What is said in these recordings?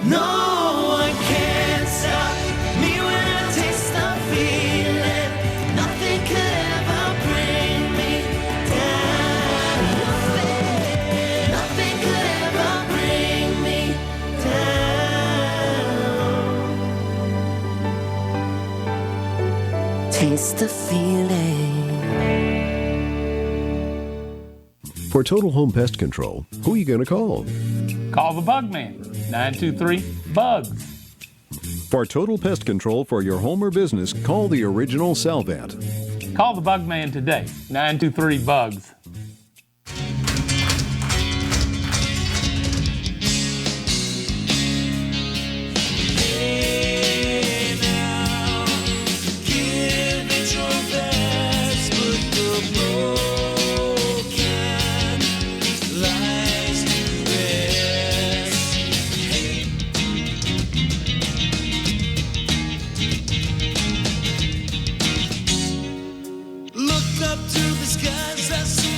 No one can stop me when I taste the feeling. Nothing could ever bring me down. Nothing could ever bring me down. Taste the feeling. For Total Home Pest Control, who are you going to call? Call the Bug Man, 923-BUGS. For total pest control for your home or business, call the original Salvant. Call the Bug Man today, 923-BUGS.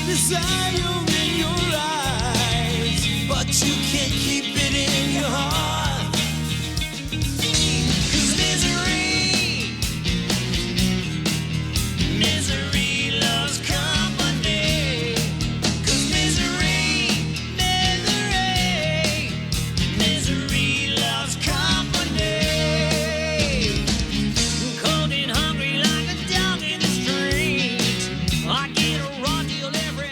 Desire in your eyes, but you can't keep it in your heart. 'Cause misery loves company. 'Cause misery loves company. Cold and hungry like a dog in the street. I get a raw deal every.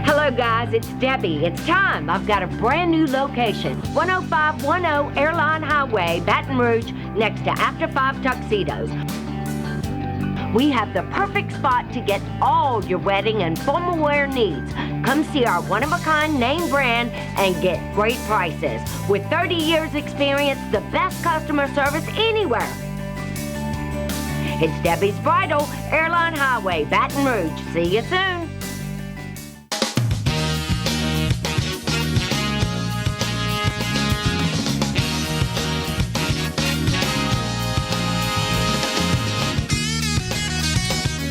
Hello guys, it's Debbie. It's time. I've got a brand new location. 10510 Airline Highway, Baton Rouge, next to After 5 Tuxedos. We have the perfect spot to get all your wedding and formal wear needs. Come see our one-of-a-kind name brand and get great prices. With 30 years experience, the best customer service anywhere. It's Debbie's Bridal, Airline Highway, Baton Rouge. See you soon.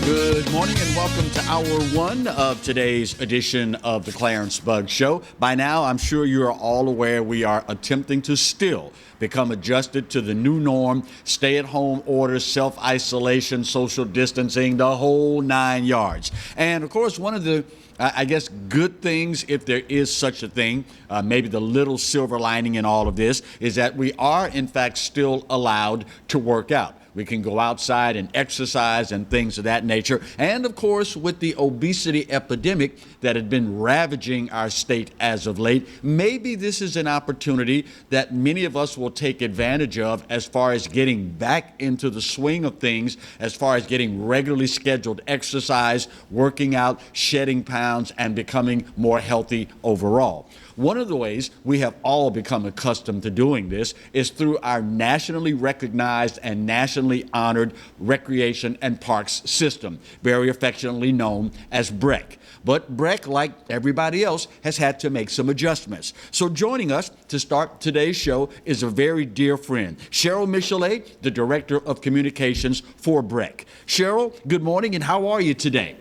Good morning and welcome to hour one of today's edition of the Clarence Bug Show. By now, I'm sure you are all aware we are attempting to still become adjusted to the new norm, stay-at-home orders, self-isolation, social distancing, the whole 9 yards. And of course, one of the I guess good things, if there is such a thing, maybe the little silver lining in all of this, is that we are in fact still allowed to work out. We can go outside and exercise and things of that nature. And of course, with the obesity epidemic that had been ravaging our state as of late, maybe this is an opportunity that many of us will take advantage of as far as getting back into the swing of things, as far as getting regularly scheduled exercise, working out, shedding pounds, and becoming more healthy overall. One of the ways we have all become accustomed to doing this is through our nationally recognized and nationally honored recreation and parks system, very affectionately known as BREC. But BREC, like everybody else, has had to make some adjustments. So joining us to start today's show is a very dear friend, Cheryl Michelet, the Director of Communications for BREC. Cheryl, good morning, and how are you today?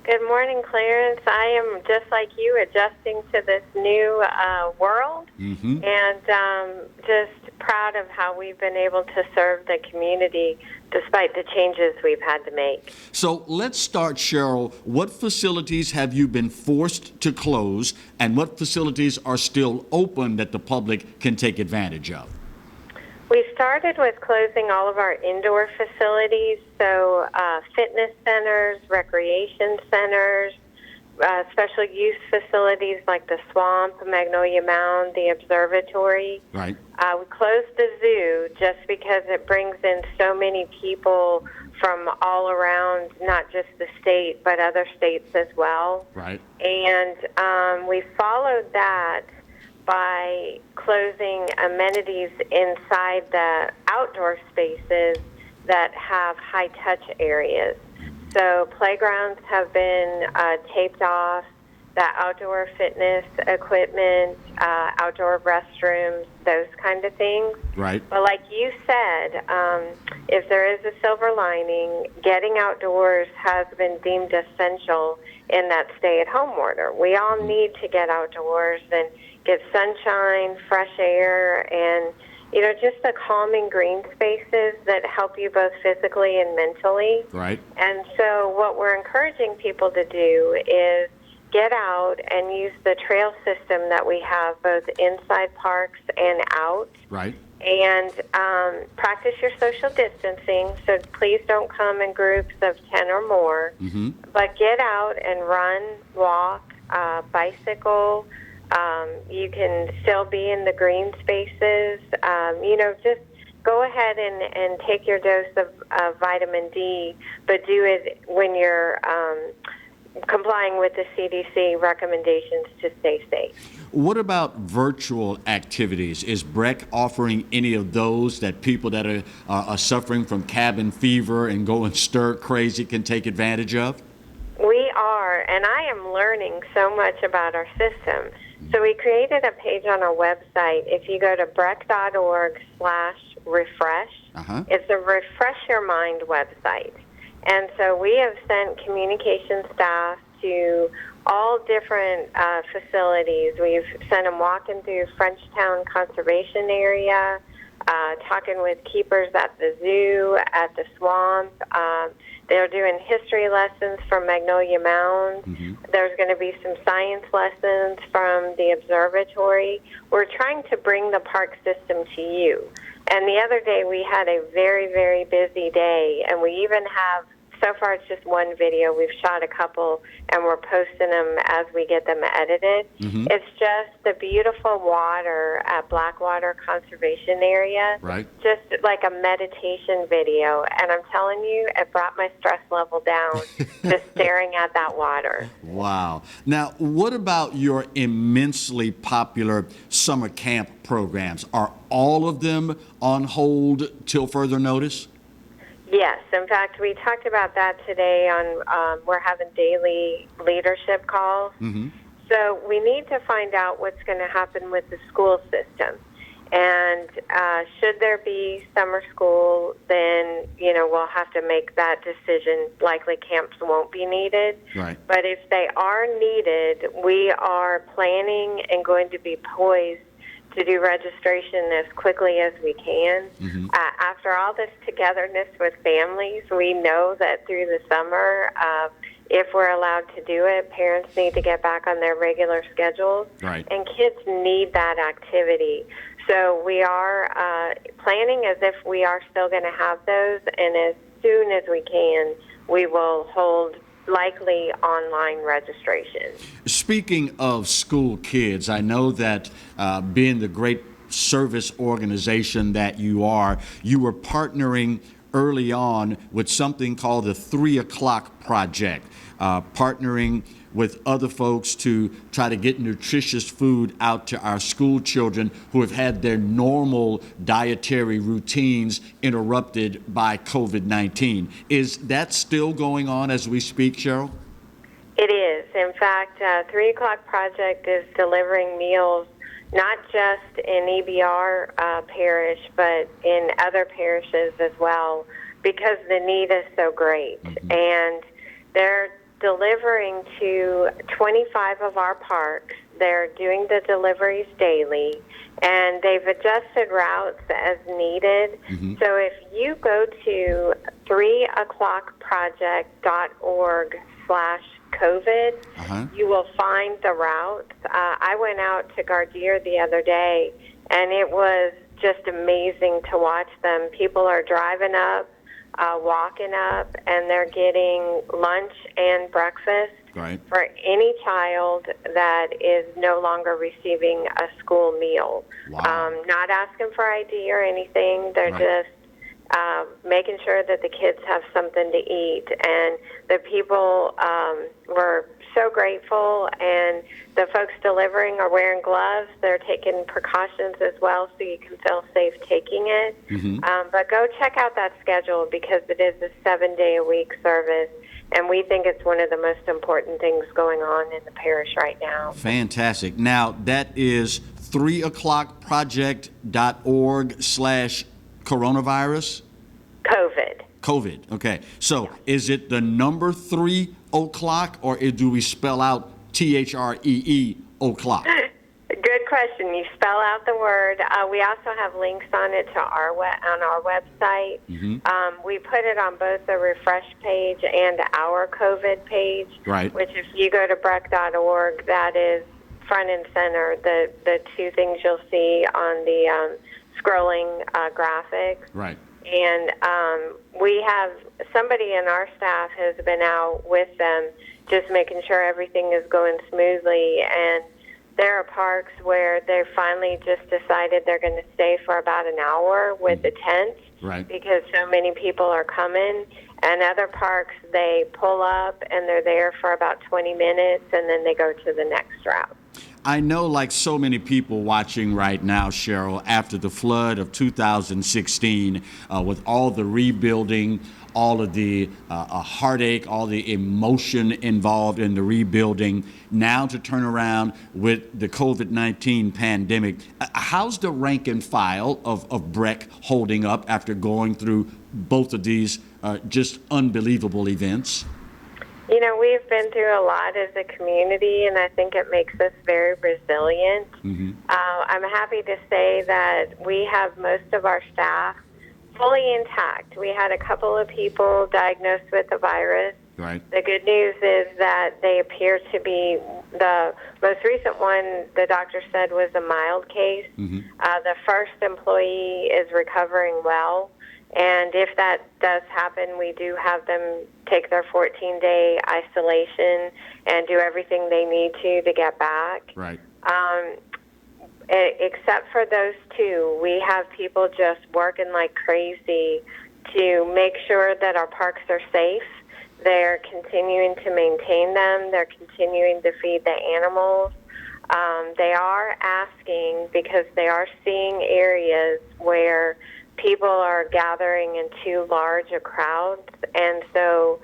Good morning, Clarence. I am just like you, adjusting to this new world, and just proud of how we've been able to serve the community despite the changes we've had to make. So let's start, Cheryl. What facilities have you been forced to close, and what facilities are still open that the public can take advantage of? We started with closing all of our indoor facilities, so fitness centers, recreation centers, special use facilities like the Swamp, Magnolia Mound, the Observatory. Right. We closed the zoo just because it brings in so many people from all around, not just the state, but other states as well. Right. And we followed that by closing amenities inside the outdoor spaces that have high-touch areas. So playgrounds have been taped off, the outdoor fitness equipment, outdoor restrooms, those kind of things. Right. But like you said, if there is a silver lining, getting outdoors has been deemed essential in that stay-at-home order. We all need to get outdoors and get sunshine, fresh air, and just the calming green spaces that help you both physically and mentally. Right. And so what we're encouraging people to do is get out and use the trail system that we have both inside parks and out. Right. And practice your social distancing, so please don't come in groups of 10 or more. Mm-hmm. But get out and run, walk, bicycle. You can still be in the green spaces. Just go ahead and take your dose of vitamin D, but do it when you're complying with the CDC recommendations to stay safe. What about virtual activities? Is BREC offering any of those that people that are suffering from cabin fever and going stir crazy can take advantage of? We are, and I am learning so much about our system. So we created a page on our website. If you go to brec.org/refresh, it's a Refresh Your Mind website. And so we have sent communication staff to all different facilities. We've sent them walking through Frenchtown Conservation Area, talking with keepers at the zoo, at the swamp. They're doing history lessons from Magnolia Mound. Mm-hmm. There's going to be some science lessons from the observatory. We're trying to bring the park system to you. And the other day we had a very, very busy day, and we even have, so far it's just one video. We've shot a couple, and we're posting them as we get them edited. Mm-hmm. It's just the beautiful water at Blackwater Conservation Area. Right. Just like a meditation video. And I'm telling you, it brought my stress level down just staring at that water. Wow. Now, what about your immensely popular summer camp programs? Are all of them on hold till further notice? Yes. In fact, we talked about that today on, we're having daily leadership calls. Mm-hmm. So we need to find out what's going to happen with the school system. And should there be summer school, then, we'll have to make that decision. Likely camps won't be needed. Right. But if they are needed, we are planning and going to be poised to do registration as quickly as we can. Mm-hmm. After all this togetherness with families, we know that through the summer, if we're allowed to do it, parents need to get back on their regular schedules. Right. And kids need that activity. So we are planning as if we are still going to have those, and as soon as we can, we will hold likely online registration. Speaking of school kids, I know that being the great service organization that you are, you were partnering early on with something called the 3 O'Clock Project, partnering with other folks to try to get nutritious food out to our school children who have had their normal dietary routines interrupted by COVID-19. Is that still going on as we speak, Cheryl? It is. In fact, 3 O'Clock Project is delivering meals not just in EBR parish, but in other parishes as well, because the need is so great. Mm-hmm. And they're delivering to 25 of our parks. They're doing the deliveries daily, and they've adjusted routes as needed. Mm-hmm. So if you go to 3o'clockproject.org/COVID, you will find the routes. I went out to Gardier the other day, and it was just amazing to watch them. People are driving up, walking up, and they're getting lunch and breakfast for any child that is no longer receiving a school meal. Wow. Not asking for ID or anything. They're just making sure that the kids have something to eat. And the people were so grateful, and the folks delivering are wearing gloves. They're taking precautions as well, so you can feel safe taking it. But go check out that schedule, because it is a 7-day-a-week service, and we think it's one of the most important things going on in the parish right now. Fantastic. Now, that is 3o'clockproject.org/coronavirus? COVID. Okay. So is it the number 3 o'clock, or do we spell out THREE o'clock? Good question. You spell out the word. We also have links on it to on our website. We put it on both the Refresh page and our COVID page. Right. Which, if you go to breck.org, that is front and center. The two things you'll see on the scrolling graphics. Right. And we have somebody in our staff has been out with them, just making sure everything is going smoothly. And there are parks where they finally just decided they're going to stay for about an hour with the tents, right, because so many people are coming. And other parks, they pull up and they're there for about 20 minutes, and then they go to the next route. I know, like so many people watching right now, Cheryl, after the flood of 2016, with all the rebuilding, all of the heartache, all the emotion involved in the rebuilding, now to turn around with the COVID-19 pandemic, how's the rank and file of Breck holding up after going through both of these just unbelievable events? You know, we've been through a lot as a community, and I think it makes us very resilient. I'm happy to say that we have most of our staff fully intact. We had a couple of people diagnosed with the virus. Right. The good news is that they appear to be, the most recent one, the doctor said, was a mild case. The first employee is recovering well. And if that does happen, we do have them take their 14-day isolation and do everything they need to get back. Right. Except for those two, we have people just working like crazy to make sure that our parks are safe. They're continuing to maintain them. They're continuing to feed the animals. They are asking, because they are seeing areas where people are gathering in too large a crowds, and so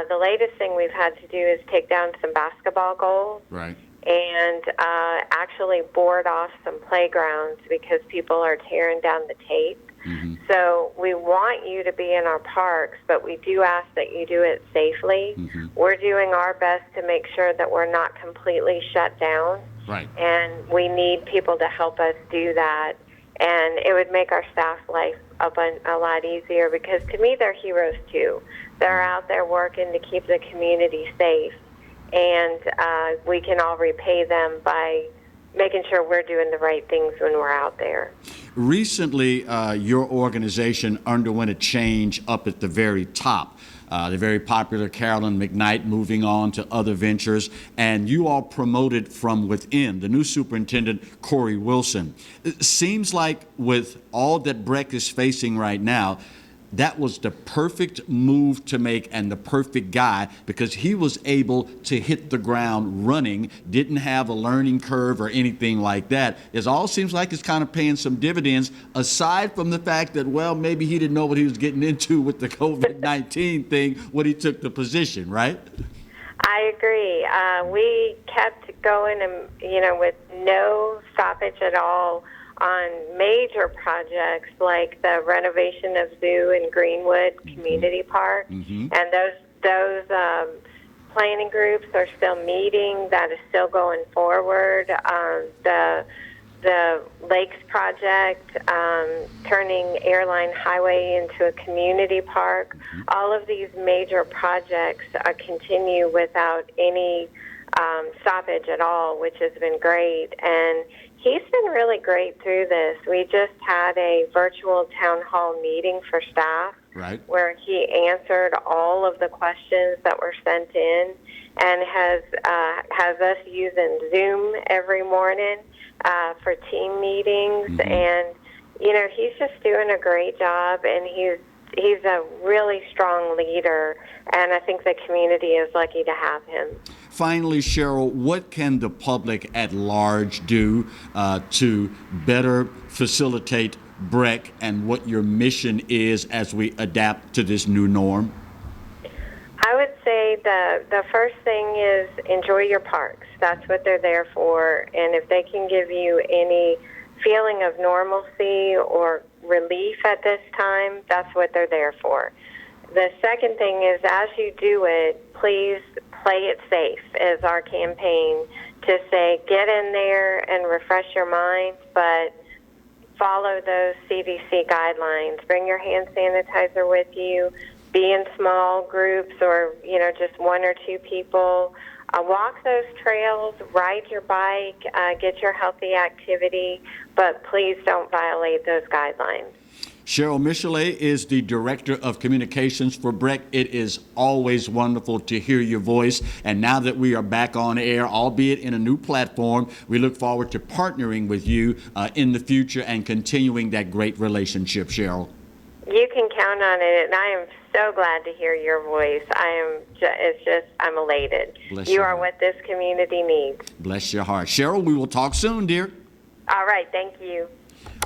the latest thing we've had to do is take down some basketball goals, right, and actually board off some playgrounds because people are tearing down the tape. So we want you to be in our parks, but we do ask that you do it safely. We're doing our best to make sure that we're not completely shut down, right, and we need people to help us do that. And it would make our staff life a lot easier, because to me, they're heroes too. They're out there working to keep the community safe, and we can all repay them by making sure we're doing the right things when we're out there. Recently, your organization underwent a change up at the very top. The very popular Carolyn McKnight moving on to other ventures, and you all promoted from within. The new superintendent, Corey Wilson. It seems like with all that Breck is facing right now, that was the perfect move to make and the perfect guy, because he was able to hit the ground running, didn't have a learning curve or anything like that. It all seems like it's kind of paying some dividends, aside from the fact that, well, maybe he didn't know what he was getting into with the COVID-19 thing when he took the position, right? I agree. We kept going, and with no stoppage at all on major projects like the renovation of Zoo and Greenwood Community Park, and those planning groups are still meeting. That is still going forward. The Lakes project, turning Airline Highway into a community park. All of these major projects continue without any stoppage at all, which has been great. And he's been really great through this. We just had a virtual town hall meeting for staff, right, where he answered all of the questions that were sent in, and has us using Zoom every morning for team meetings. And He's just doing a great job, and he's a really strong leader, and I think the community is lucky to have him. Finally, Cheryl, what can the public at large do to better facilitate BREC and what your mission is as we adapt to this new norm? I would say the first thing is enjoy your parks. That's what they're there for, and if they can give you any feeling of normalcy or relief at this time, that's what they're there for. The second thing is, as you do it, please play it safe, is our campaign to say get in there and refresh your mind, but follow those CDC guidelines. Bring your hand sanitizer with you. Be in small groups or, just one or two people. Walk those trails, ride your bike, get your healthy activity, but please don't violate those guidelines. Cheryl Michelet is the Director of Communications for BREC. It is always wonderful to hear your voice. And now that we are back on air, albeit in a new platform, we look forward to partnering with you in the future and continuing that great relationship, Cheryl. You can count on it, and I am so glad to hear your voice. I'm elated. You are what this community needs. Bless your heart. Cheryl, we will talk soon, dear. All right, thank you.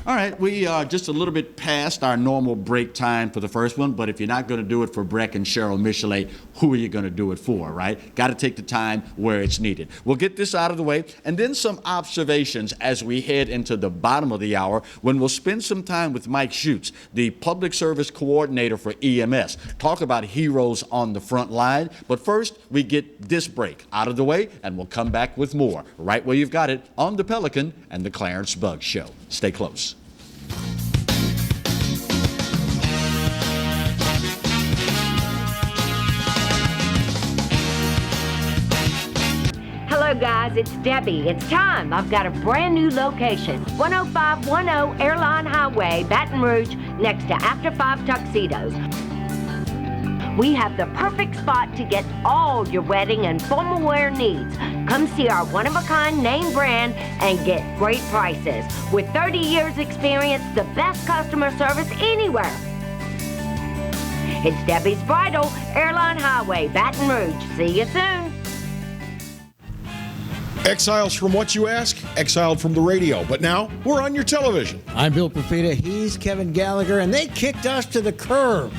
All right, we are just a little bit past our normal break time for the first one, but if you're not going to do it for BREC and Cheryl Michelet, who are you going to do it for, right? Got to take the time where it's needed. We'll get this out of the way, and then some observations as we head into the bottom of the hour when we'll spend some time with Mike Schutz, the Public Service Coordinator for EMS. Talk about heroes on the front line, but first we get this break out of the way, and we'll come back with more right where you've got it on the Pelican and the Clarence Bugg Show. Stay close. Hello guys, it's Debbie. It's time. I've got a brand new location. 10510 Airline Highway, Baton Rouge, next to After 5 Tuxedos. We have the perfect spot to get all your wedding and formal wear needs. Come see our one-of-a-kind name brand and get great prices. With 30 years experience, the best customer service anywhere. It's Debbie's Bridal, Airline Highway, Baton Rouge. See you soon. Exiles from what you ask? Exiled from the radio. But now, we're on your television. I'm Bill Profita, he's Kevin Gallagher, and they kicked us to the curb.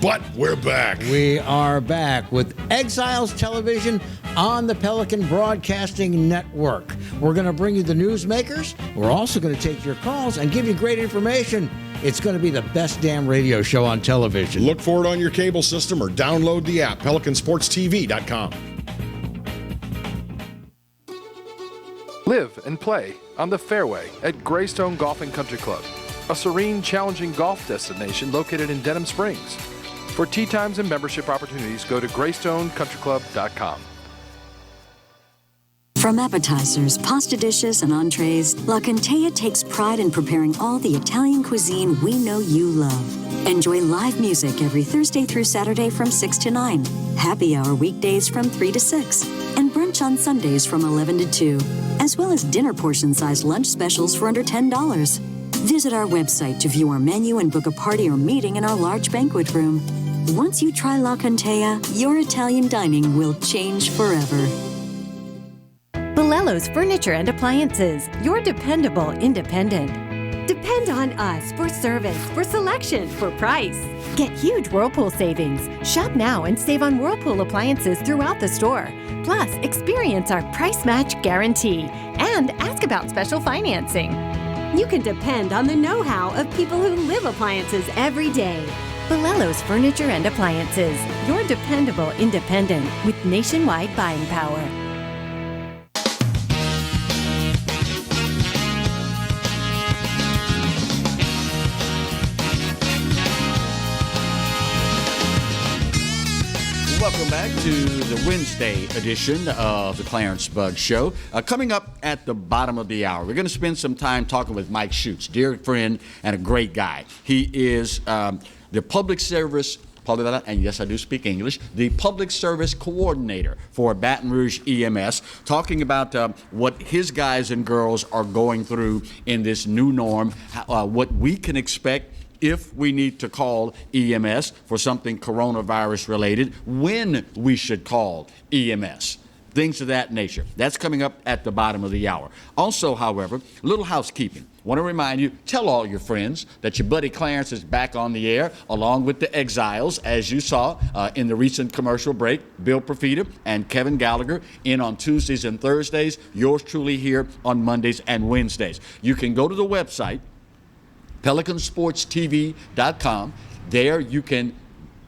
But we're back. We are back with Exiles Television on the Pelican Broadcasting Network. We're going to bring you the newsmakers. We're also going to take your calls and give you great information. It's going to be the best damn radio show on television. Look for it on your cable system or download the app, PelicanSportsTV.com. Live and play on the fairway at Greystone Golf and Country Club, a serene, challenging golf destination located in Denham Springs. For tee times and membership opportunities, go to GreystoneCountryClub.com. From appetizers, pasta dishes, and entrees, La Contea takes pride in preparing all the Italian cuisine we know you love. Enjoy live music every Thursday through Saturday from 6 to 9, happy hour weekdays from 3 to 6, and brunch on Sundays from 11 to 2, as well as dinner portion-sized lunch specials for under $10. Visit our website to view our menu and book a party or meeting in our large banquet room. Once you try La Contea, your Italian dining will change forever. Bolello's Furniture and Appliances, your dependable independent. Depend on us for service, for selection, for price. Get huge Whirlpool savings. Shop now and save on Whirlpool appliances throughout the store. Plus, experience our price match guarantee and ask about special financing. You can depend on the know-how of people who live appliances every day. Bolello's Furniture and Appliances, your dependable independent with nationwide buying power. Welcome back to the Wednesday edition of the Clarence Bugg Show. Coming up at the bottom of the hour, we're going to spend some time talking with Mike Schutz, dear friend and a great guy. He is the Public Service and yes, I do speak English, the Public Service Coordinator for Baton Rouge EMS, talking about what his guys and girls are going through in this new norm, what we can expect if we need to call EMS for something coronavirus related, when we should call EMS. Things of that nature. That's coming up at the bottom of the hour. Also, however, a little housekeeping. Want to remind you, tell all your friends that your buddy Clarence is back on the air, along with the Exiles, as you saw in the recent commercial break. Bill Profita and Kevin Gallagher in on Tuesdays and Thursdays. Yours truly here on Mondays and Wednesdays. You can go to the website, PelicanSportsTV.com. There you can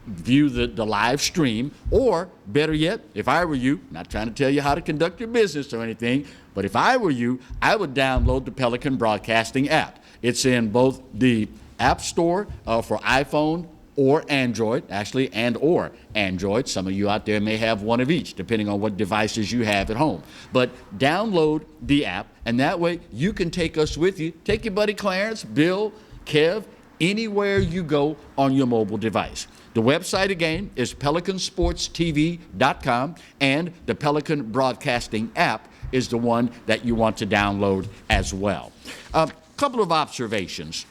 view the live stream, or better yet, if I were you, not trying to tell you how to conduct your business or anything, but if I were you, I would download the Pelican Broadcasting app. It's in both the App Store for iPhone or Android, actually, and or Android. Some of you out there may have one of each, depending on what devices you have at home. But download the app, and that way you can take us with you. Take your buddy Clarence, Bill, Kev, anywhere you go on your mobile device. The website, again, is PelicanSportsTV.com, and the Pelican Broadcasting app is the one that you want to download as well. A couple of observations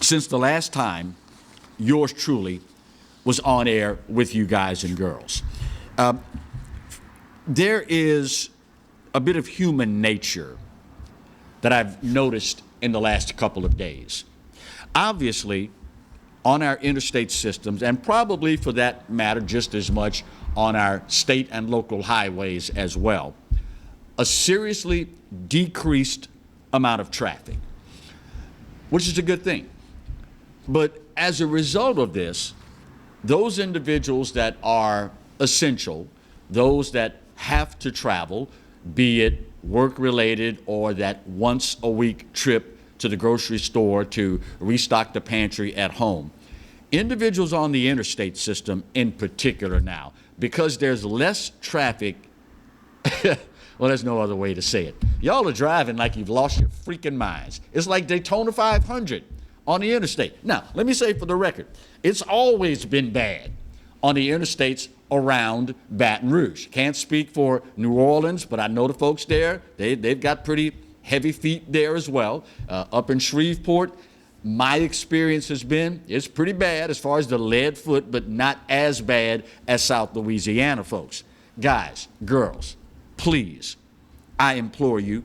since the last time yours truly was on air with you guys and girls. There is a bit of human nature that I've noticed in the last couple of days. Obviously, on our interstate systems, and probably for that matter just as much on our state and local highways as well, a seriously decreased amount of traffic, which is a good thing. But as a result of this, those individuals that are essential, those that have to travel, be it work-related or that once-a-week trip to the grocery store to restock the pantry at home, individuals on the interstate system in particular now, because there's less traffic, well, there's no other way to say it. Y'all are driving like you've lost your freaking minds. It's like Daytona 500 on the interstate. Now, let me say for the record, it's always been bad on the interstates around Baton Rouge. Can't speak for New Orleans, but I know the folks there, they've got pretty heavy feet there as well. Up in Shreveport, my experience has been, it's pretty bad as far as the lead foot, but not as bad as South Louisiana folks. Guys, girls, please, I implore you,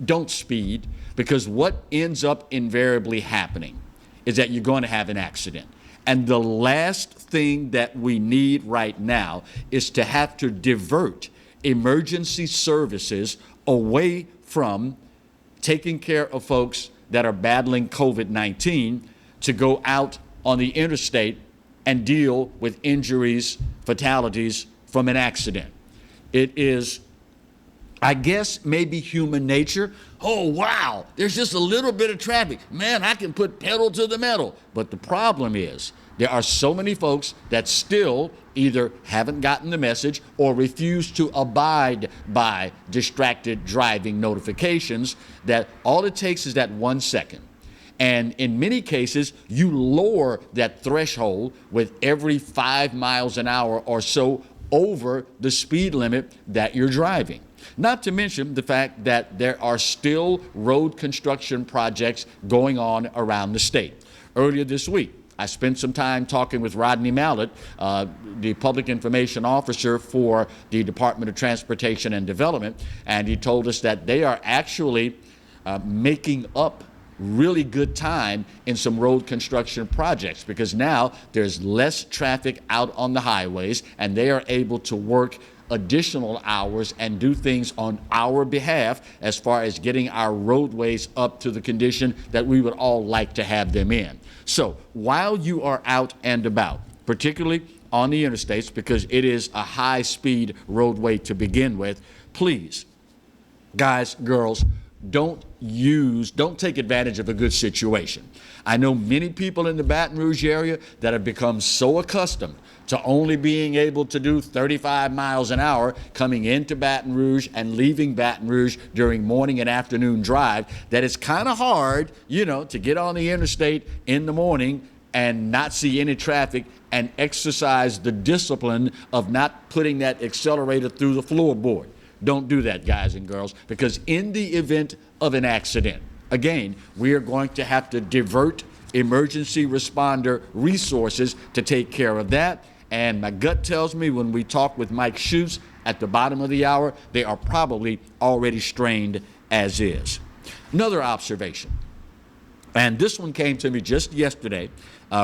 don't speed, because what ends up invariably happening is that you're going to have an accident. And the last thing that we need right now is to have to divert emergency services away from taking care of folks that are battling COVID-19 to go out on the interstate and deal with injuries, fatalities from an accident. It is, I guess, maybe human nature. Oh, wow, there's just a little bit of traffic. Man, I can put pedal to the metal. But the problem is there are so many folks that still either haven't gotten the message or refuse to abide by distracted driving notifications, that all it takes is that 1 second. And in many cases, you lower that threshold with every 5 miles an hour or so over the speed limit that you're driving. Not to mention the fact that there are still road construction projects going on around the state. Earlier this week, I spent some time talking with Rodney Mallett, the Public Information Officer for the Department of Transportation and Development, and he told us that they are actually making up really good time in some road construction projects, because now there's less traffic out on the highways and they are able to work additional hours and do things on our behalf as far as getting our roadways up to the condition that we would all like to have them in. So while you are out and about, particularly on the interstates, because it is a high-speed roadway to begin with, please, guys, girls, don't take advantage of a good situation. I know many people in the Baton Rouge area that have become so accustomed to only being able to do 35 miles an hour coming into Baton Rouge and leaving Baton Rouge during morning and afternoon drive, that it's kind of hard, to get on the interstate in the morning and not see any traffic and exercise the discipline of not putting that accelerator through the floorboard. Don't do that, guys and girls, because in the event of an accident, again, we are going to have to divert emergency responder resources to take care of that. And my gut tells me when we talk with Mike Schutz at the bottom of the hour, they are probably already strained as is. Another observation, and this one came to me just yesterday,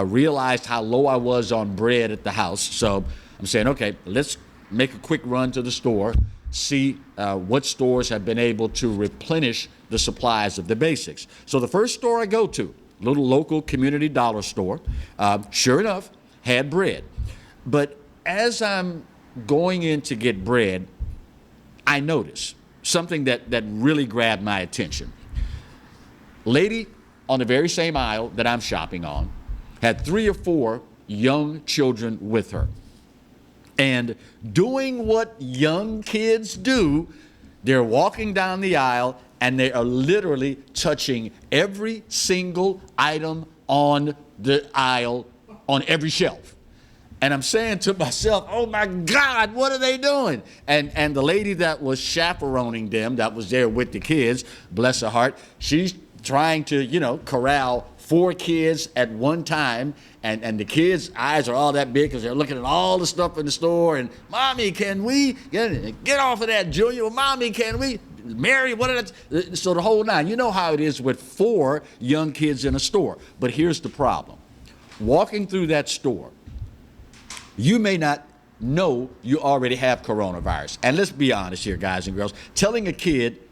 realized how low I was on bread at the house. So I'm saying, okay, let's make a quick run to the store, see what stores have been able to replenish the supplies of the basics. So the first store I go to, little local community dollar store, sure enough, had bread. But as I'm going in to get bread, I notice something that really grabbed my attention. Lady on the very same aisle that I'm shopping on had 3 or 4 young children with her. And doing what young kids do, they're walking down the aisle and they are literally touching every single item on the aisle on every shelf. And I'm saying to myself, oh my God, what are they doing? And the lady that was chaperoning them, that was there with the kids, bless her heart, she's trying to, corral 4 kids at one time, and the kids' eyes are all that big because they're looking at all the stuff in the store, and Mommy, can we get off of that, Junior? Well, Mommy, can we? Mary, what are that? So the whole 9. You know how it is with 4 young kids in a store. But here's the problem. Walking through that store, you may not know you already have coronavirus. And let's be honest here, guys and girls. Telling a kid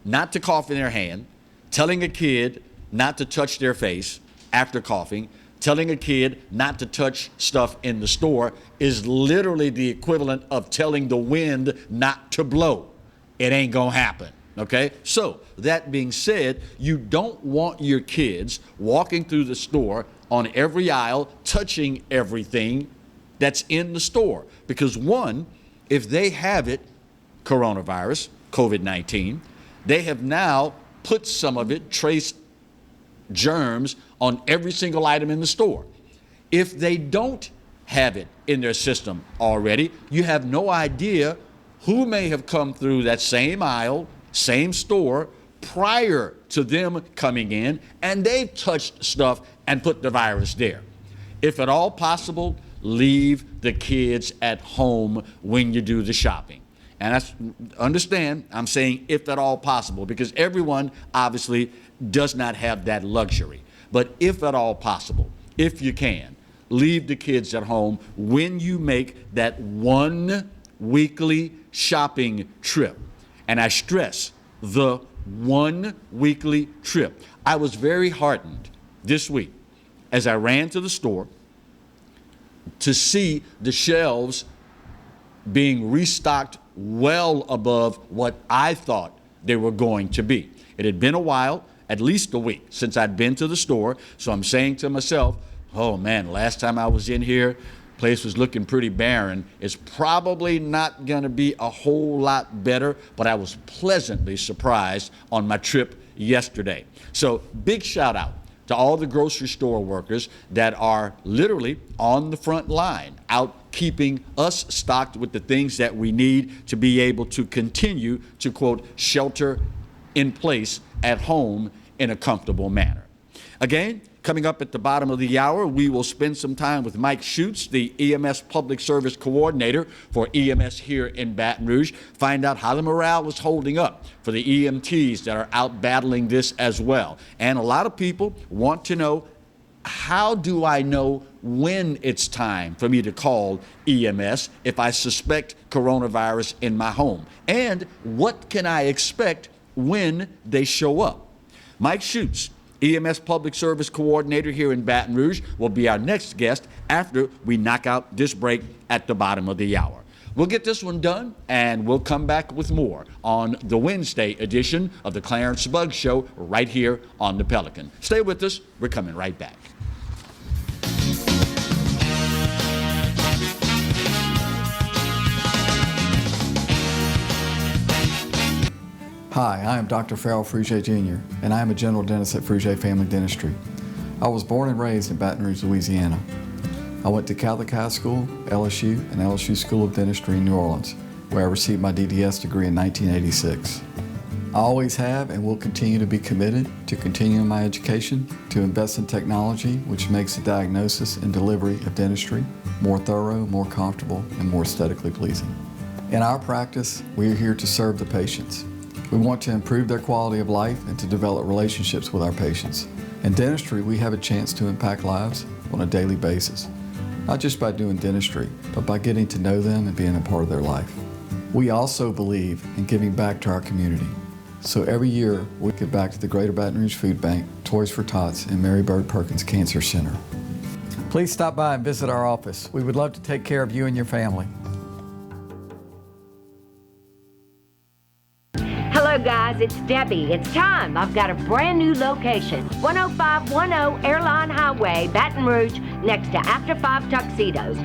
not to cough in their hand, telling a kid not to touch their face after coughing, telling a kid not to touch stuff in the store is literally the equivalent of telling the wind not to blow. It ain't gonna happen, okay? So, that being said, you don't want your kids walking through the store on every aisle, touching everything that's in the store. Because one, if they have it, coronavirus, COVID-19, they have now put some of it, traced germs on every single item in the store. If they don't have it in their system already, you have no idea who may have come through that same aisle, same store, prior to them coming in, and they've touched stuff and put the virus there. If at all possible, leave the kids at home when you do the shopping. And understand, I'm saying if at all possible, because everyone obviously does not have that luxury. But if at all possible, if you can, leave the kids at home when you make that 1 weekly shopping trip. And I stress the 1 weekly trip. I was very heartened this week as I ran to the store to see the shelves being restocked well above what I thought they were going to be. It had been a while, at least a week, since I'd been to the store, so I'm saying to myself, oh man, last time I was in here, place was looking pretty barren. It's probably not gonna be a whole lot better, but I was pleasantly surprised on my trip yesterday. So big shout out to all the grocery store workers that are literally on the front line, out keeping us stocked with the things that we need to be able to continue to, quote, shelter in place at home in a comfortable manner. Again, coming up at the bottom of the hour, we will spend some time with Mike Schutz, the EMS Public Service Coordinator for EMS here in Baton Rouge, find out how the morale is holding up for the EMTs that are out battling this as well. And a lot of people want to know, how do I know when it's time for me to call EMS if I suspect coronavirus in my home? And what can I expect when they show up? Mike Schutz, EMS Public Service Coordinator here in Baton Rouge, will be our next guest after we knock out this break at the bottom of the hour. We'll get this one done, and we'll come back with more on the Wednesday edition of the Clarence Buggs Show right here on the Pelican. Stay with us. We're coming right back. Hi, I am Dr. Farrell Frugier Jr., and I am a general dentist at Frugier Family Dentistry. I was born and raised in Baton Rouge, Louisiana. I went to Catholic High School, LSU, and LSU School of Dentistry in New Orleans, where I received my DDS degree in 1986. I always have and will continue to be committed to continuing my education, to invest in technology which makes the diagnosis and delivery of dentistry more thorough, more comfortable, and more aesthetically pleasing. In our practice, we are here to serve the patients. We want to improve their quality of life and to develop relationships with our patients. In dentistry, we have a chance to impact lives on a daily basis, not just by doing dentistry, but by getting to know them and being a part of their life. We also believe in giving back to our community. So every year, we give back to the Greater Baton Rouge Food Bank, Toys for Tots, and Mary Bird Perkins Cancer Center. Please stop by and visit our office. We would love to take care of you and your family. Hello guys, it's Debbie. It's time. I've got a brand new location. 10510 Airline Highway, Baton Rouge, next to After 5 Tuxedos.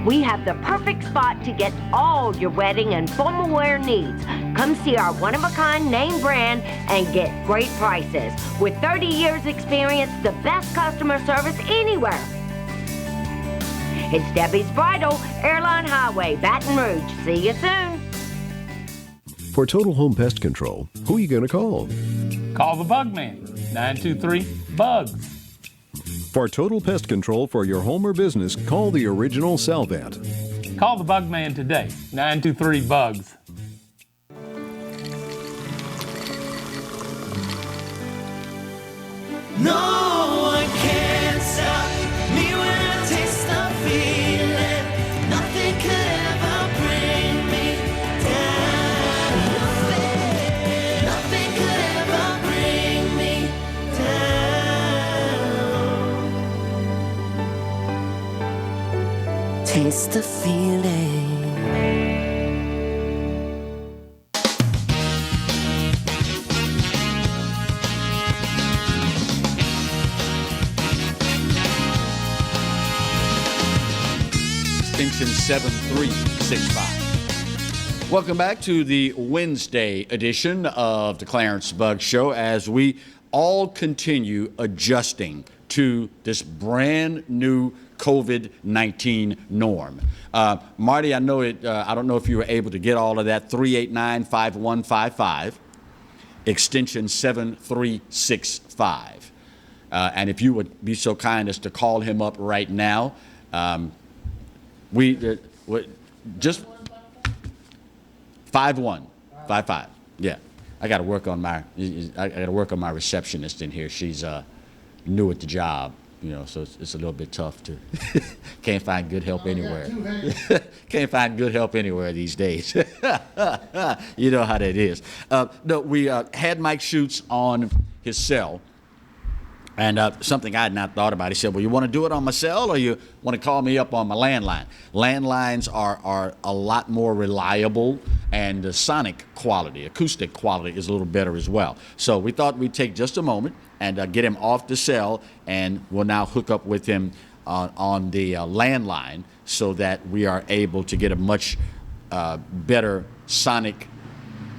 We have the perfect spot to get all your wedding and formal wear needs. Come see our one-of-a-kind name brand and get great prices. With 30 years experience, the best customer service anywhere. It's Debbie's Bridal, Airline Highway, Baton Rouge. See you soon. For total home pest control, who are you going to call? Call the Bug Man, 923-BUGS. For total pest control for your home or business, call the original Salvat. Call the Bug Man today, 923-BUGS. No one can stop me when I taste the feeling. Nothing could ever bring me down. Nothing could ever bring me down. Taste the feeling. Extension 7365. Welcome back to the Wednesday edition of the Clarence Bug Show as we all continue adjusting to this brand new COVID-19 norm. Marty, I know it. I don't know if you were able to get all of that. 389-5155, extension 7365. And if you would be so kind as to call him up right now. We just 5155. Yeah, I got to work on my receptionist in here. She's new at the job, you know, so it's a little bit tough to can't find good help anywhere. Can't find good help anywhere these days. You know how that is. No, we had Mike Schutz on his cell. And something I had not thought about. He said, well, you want to do it on my cell or you want to call me up on my landline? Landlines are a lot more reliable, and the sonic quality, acoustic quality is a little better as well. So we thought we'd take just a moment and get him off the cell, and we'll now hook up with him on the landline so that we are able to get a much better sonic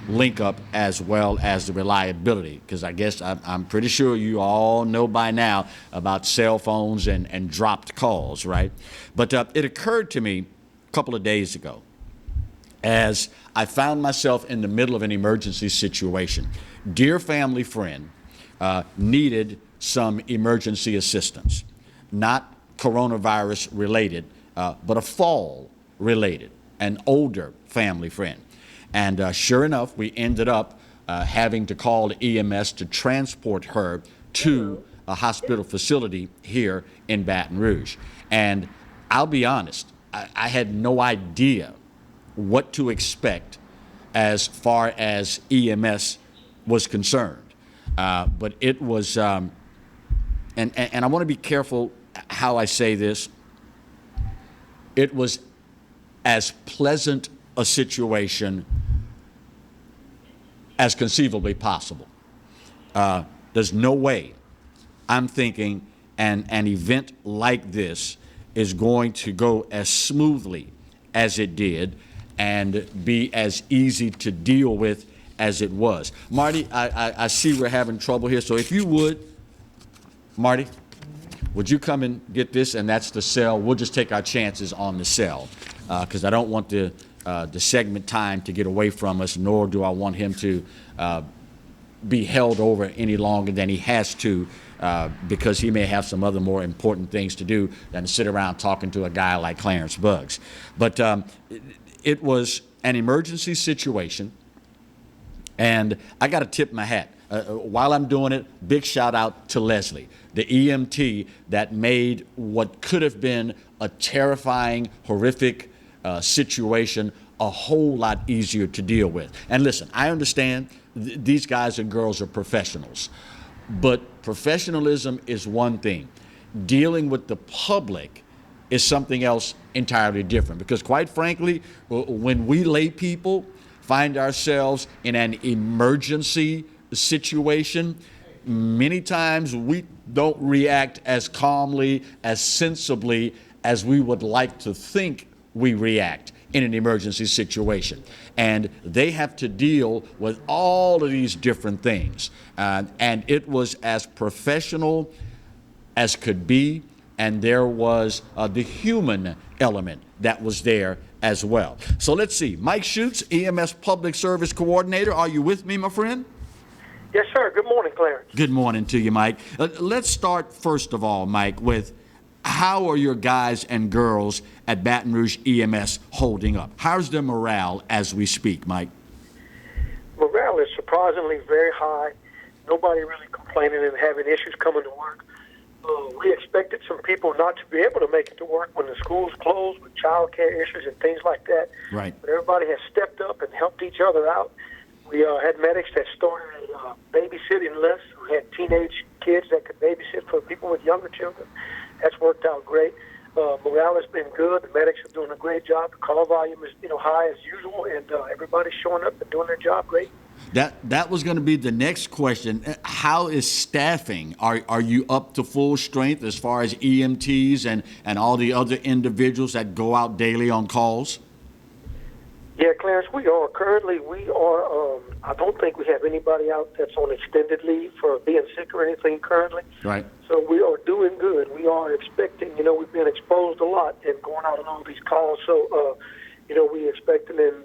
link up as well as the reliability, because I guess I'm pretty sure you all know by now about cell phones and dropped calls, right? But it occurred to me a couple of days ago as I found myself in the middle of an emergency situation. Dear family friend needed some emergency assistance, not coronavirus related, but a fall related, an older family friend. And sure enough, we ended up having to call EMS to transport her to a hospital facility here in Baton Rouge. And I'll be honest, I had no idea what to expect as far as EMS was concerned. But it was, and I want to be careful how I say this, it was as pleasant a situation as conceivably possible. There's no way I'm thinking an event like this is going to go as smoothly as it did and be as easy to deal with as it was. Marty, I see we're having trouble here, so if you would, Marty, would you come and get this? And that's the cell. We'll just take our chances on the cell because I don't want the segment time to get away from us, nor do I want him to be held over any longer than he has to because he may have some other more important things to do than to sit around talking to a guy like Clarence Buggs. But it was an emergency situation, and I got to tip my hat. While I'm doing it, big shout out to Leslie, the EMT that made what could have been a terrifying, horrific situation a whole lot easier to deal with. And listen, I understand these guys and girls are professionals, but professionalism is one thing. Dealing with the public is something else entirely different. Because quite frankly, when we lay people find ourselves in an emergency situation, many times we don't react as calmly, as sensibly as we would like to think we react in an emergency situation. And they have to deal with all of these different things. And it was as professional as could be, and there was the human element that was there as well. So let's see. Mike Schutz, EMS Public Service Coordinator. Are you with me, my friend? Yes, sir. Good morning, Clarence. Good morning to you, Mike. Let's start, first of all, Mike, with how are your guys and girls at Baton Rouge EMS holding up? How's their morale as we speak, Mike? Morale is surprisingly very high. Nobody really complaining and having issues coming to work. We expected some people not to be able to make it to work when the schools closed with child care issues and things like that. Right. But everybody has stepped up and helped each other out. We had medics that started a babysitting list who had teenage kids that could babysit for people with younger children. That's worked out great. Morale has been good. The medics are doing a great job. The call volume is high as usual, and everybody's showing up and doing their job great. That was going to be the next question. How is staffing? Are you up to full strength as far as EMTs and all the other individuals that go out daily on calls? Yeah, Clarence, we are. Currently, I don't think we have anybody out that's on extended leave for being sick or anything currently. Right. So we are doing good. We are expecting, we've been exposed a lot and going out on all these calls. So, we expecting and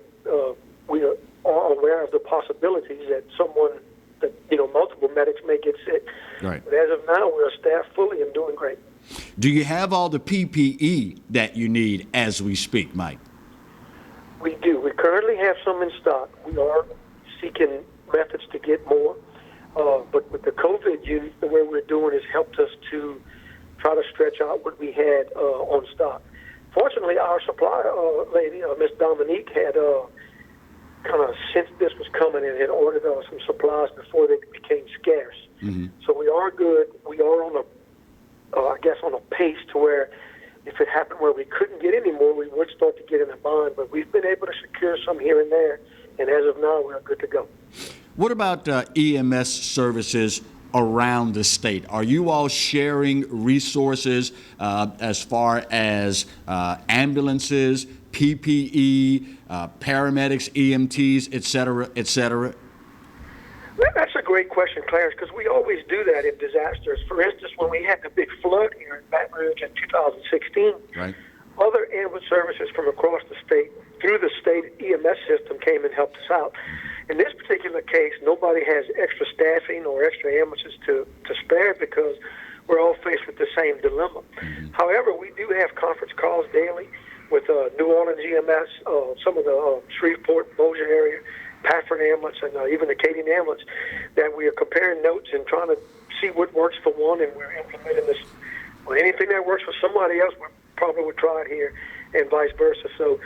we are aware of the possibilities that multiple medics may get sick. Right. But as of now, we're staffed fully and doing great. Do you have all the PPE that you need as we speak, Mike? We do. We currently have some in stock. We are seeking methods to get more. But with the COVID use, the way we're doing has helped us to try to stretch out what we had on stock. Fortunately, our supply lady, Miss Dominique, had kind of sensed this was coming and had ordered some supplies before they became scarce. Mm-hmm. So we are good. We are on a pace to where if it happened where we couldn't get any more, we would start to get in a bind. But we've been able to secure some here and there, and as of now, we're good to go. What about EMS services around the state? Are you all sharing resources as far as ambulances, PPE, paramedics, EMTs, et cetera, et cetera? That's a great question, Clarence, because we always do that in disasters. For instance, when we had the big flood here in Baton Rouge in 2016, right, other ambulance services from across the state, through the state EMS system, came and helped us out. In this particular case, nobody has extra staffing or extra ambulances to spare because we're all faced with the same dilemma. Mm-hmm. However, we do have conference calls daily with New Orleans EMS, some of the Shreveport, Bossier area, Pafford ambulance, and even the Acadian ambulance, that we are comparing notes and trying to see what works for one, and we're implementing this. Well, anything that works for somebody else, we probably would try it here, and vice versa. So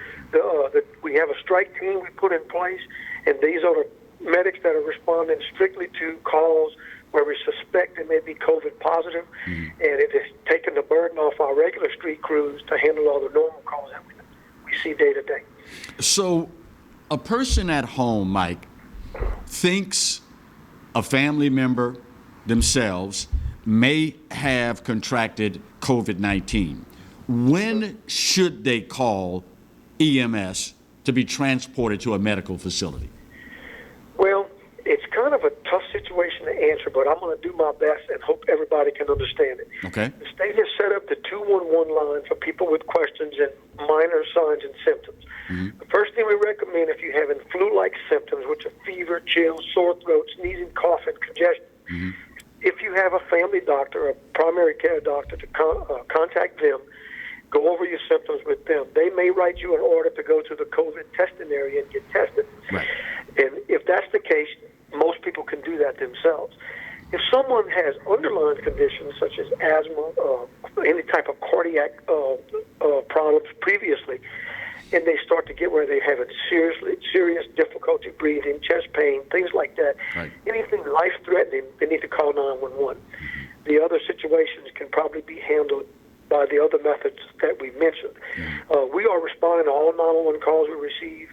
we have a strike team we put in place, and these are the medics that are responding strictly to calls where we suspect they may be COVID positive, mm-hmm. and it is taking the burden off our regular street crews to handle all the normal calls that we see day to day. So a person at home, Mike, thinks a family member themselves may have contracted COVID-19. When should they call EMS to be transported to a medical facility? Well, it's kind of a tough situation to answer, but I'm going to do my best and hope everybody can understand it. Okay. The state has set up the 211 line for people with questions and minor signs and symptoms. The first thing we recommend if you're having flu-like symptoms, which are fever, chills, sore throat, sneezing, coughing, congestion, if you have a family doctor, a primary care doctor, to contact them, go over your symptoms with them. They may write you an order to go to the COVID testing area and get tested. Right. And if that's the case, most people can do that themselves. If someone has underlying conditions such as asthma, any type of cardiac problems previously, and they start to get where they're having serious difficulty breathing, chest pain, things like that, anything life-threatening, they need to call 911. The other situations can probably be handled by the other methods that we mentioned. We are responding to all 911 calls we receive.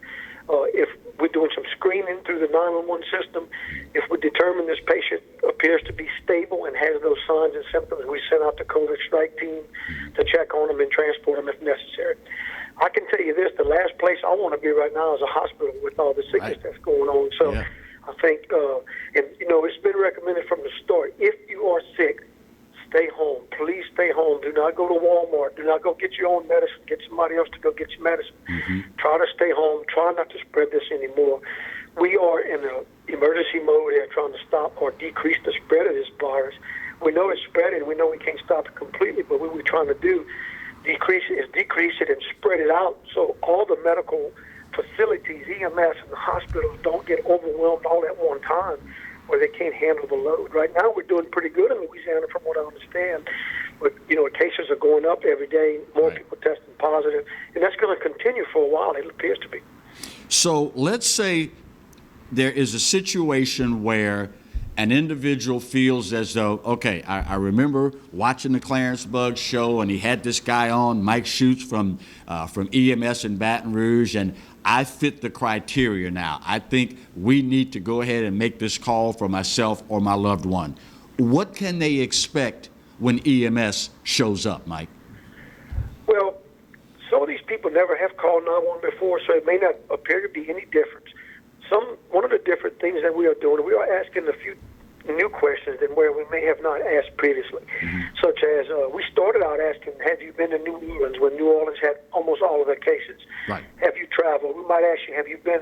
If we're doing some screening through the 911 system, if we determine this patient appears to be stable and has those signs and symptoms, we send out the COVID strike team to check on them and transport them if necessary. I can tell you this, the last place I want to be right now is a hospital with all the sickness that's going on. So I think, and you know, it's been recommended from the start, if you are sick, stay home. Please stay home. Do not go to Walmart. Do not go get your own medicine. Get somebody else to go get your medicine. Try to stay home. Try not to spread this anymore. We are in an emergency mode here trying to stop or decrease the spread of this virus. We know it's spreading. We know we can't stop it completely, but what we're trying to do decrease it and spread it out so all the medical facilities, EMS, and the hospitals don't get overwhelmed all at one time where they can't handle the load. Right now we're doing pretty good in Louisiana from what I understand. But, you know, cases are going up every day, more people testing positive, and that's going to continue for a while, it appears to be. So let's say there is a situation where an individual feels as though, okay, I remember watching the Clarence Bugg show, and he had this guy on, Mike Schutz from EMS in Baton Rouge, and I fit the criteria now. I think we need to go ahead and make this call for myself or my loved one. What can they expect when EMS shows up, Mike? Well, some of these people never have called 911 before, so it may not appear to be any difference. One of the different things that we are doing, we are asking a few new questions than where we may have not asked previously, such as we started out asking, have you been to New Orleans when New Orleans had almost all of their cases? Right. Have you traveled? We might ask you, have you been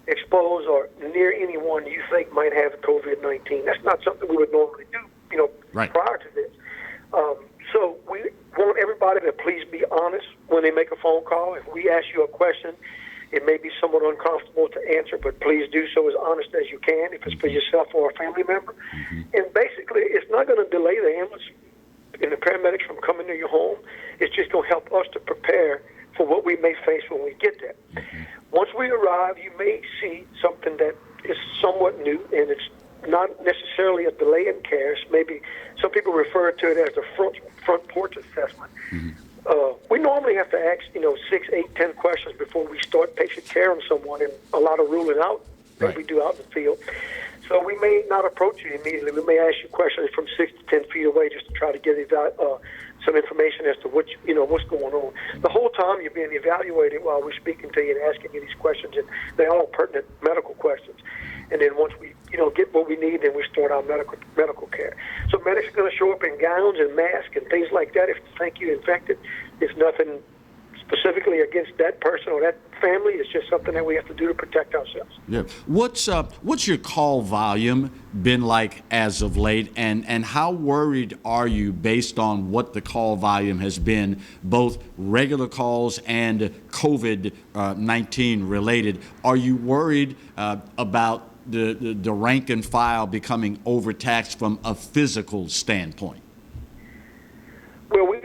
exposed or near anyone you think might have COVID-19? That's not something we would normally do, you know, prior to this. So we want everybody to please be honest when they make a phone call. If we ask you a question, it may be somewhat uncomfortable to answer, but please do so as honest as you can if it's for yourself or a family member. And basically, it's not going to delay the ambulance and the paramedics from coming to your home. It's just going to help us to prepare for what we may face when we get there. Once we arrive, you may see something that is somewhat new, and it's not necessarily a delay in care. It's maybe some people refer to it as the front porch assessment. We normally have to ask, 6, 8, 10 questions before we start patient care on someone, and a lot of ruling out that we do out in the field. So we may not approach you immediately. We may ask you questions from 6 to 10 feet away just to try to get some information as to what's going on. The whole time you're being evaluated while we're speaking to you and asking you these questions, and they're all pertinent medical questions. And then once we, get what we need, then we start our medical care. So medics are going to show up in gowns and masks and things like that if they think you're infected. It's nothing specifically against that person or that family. It's just something that we have to do to protect ourselves. Yeah. What's your call volume been like as of late, and how worried are you based on what the call volume has been, both regular calls and COVID-19 related? Are you worried about the rank and file becoming overtaxed from a physical standpoint? Well, we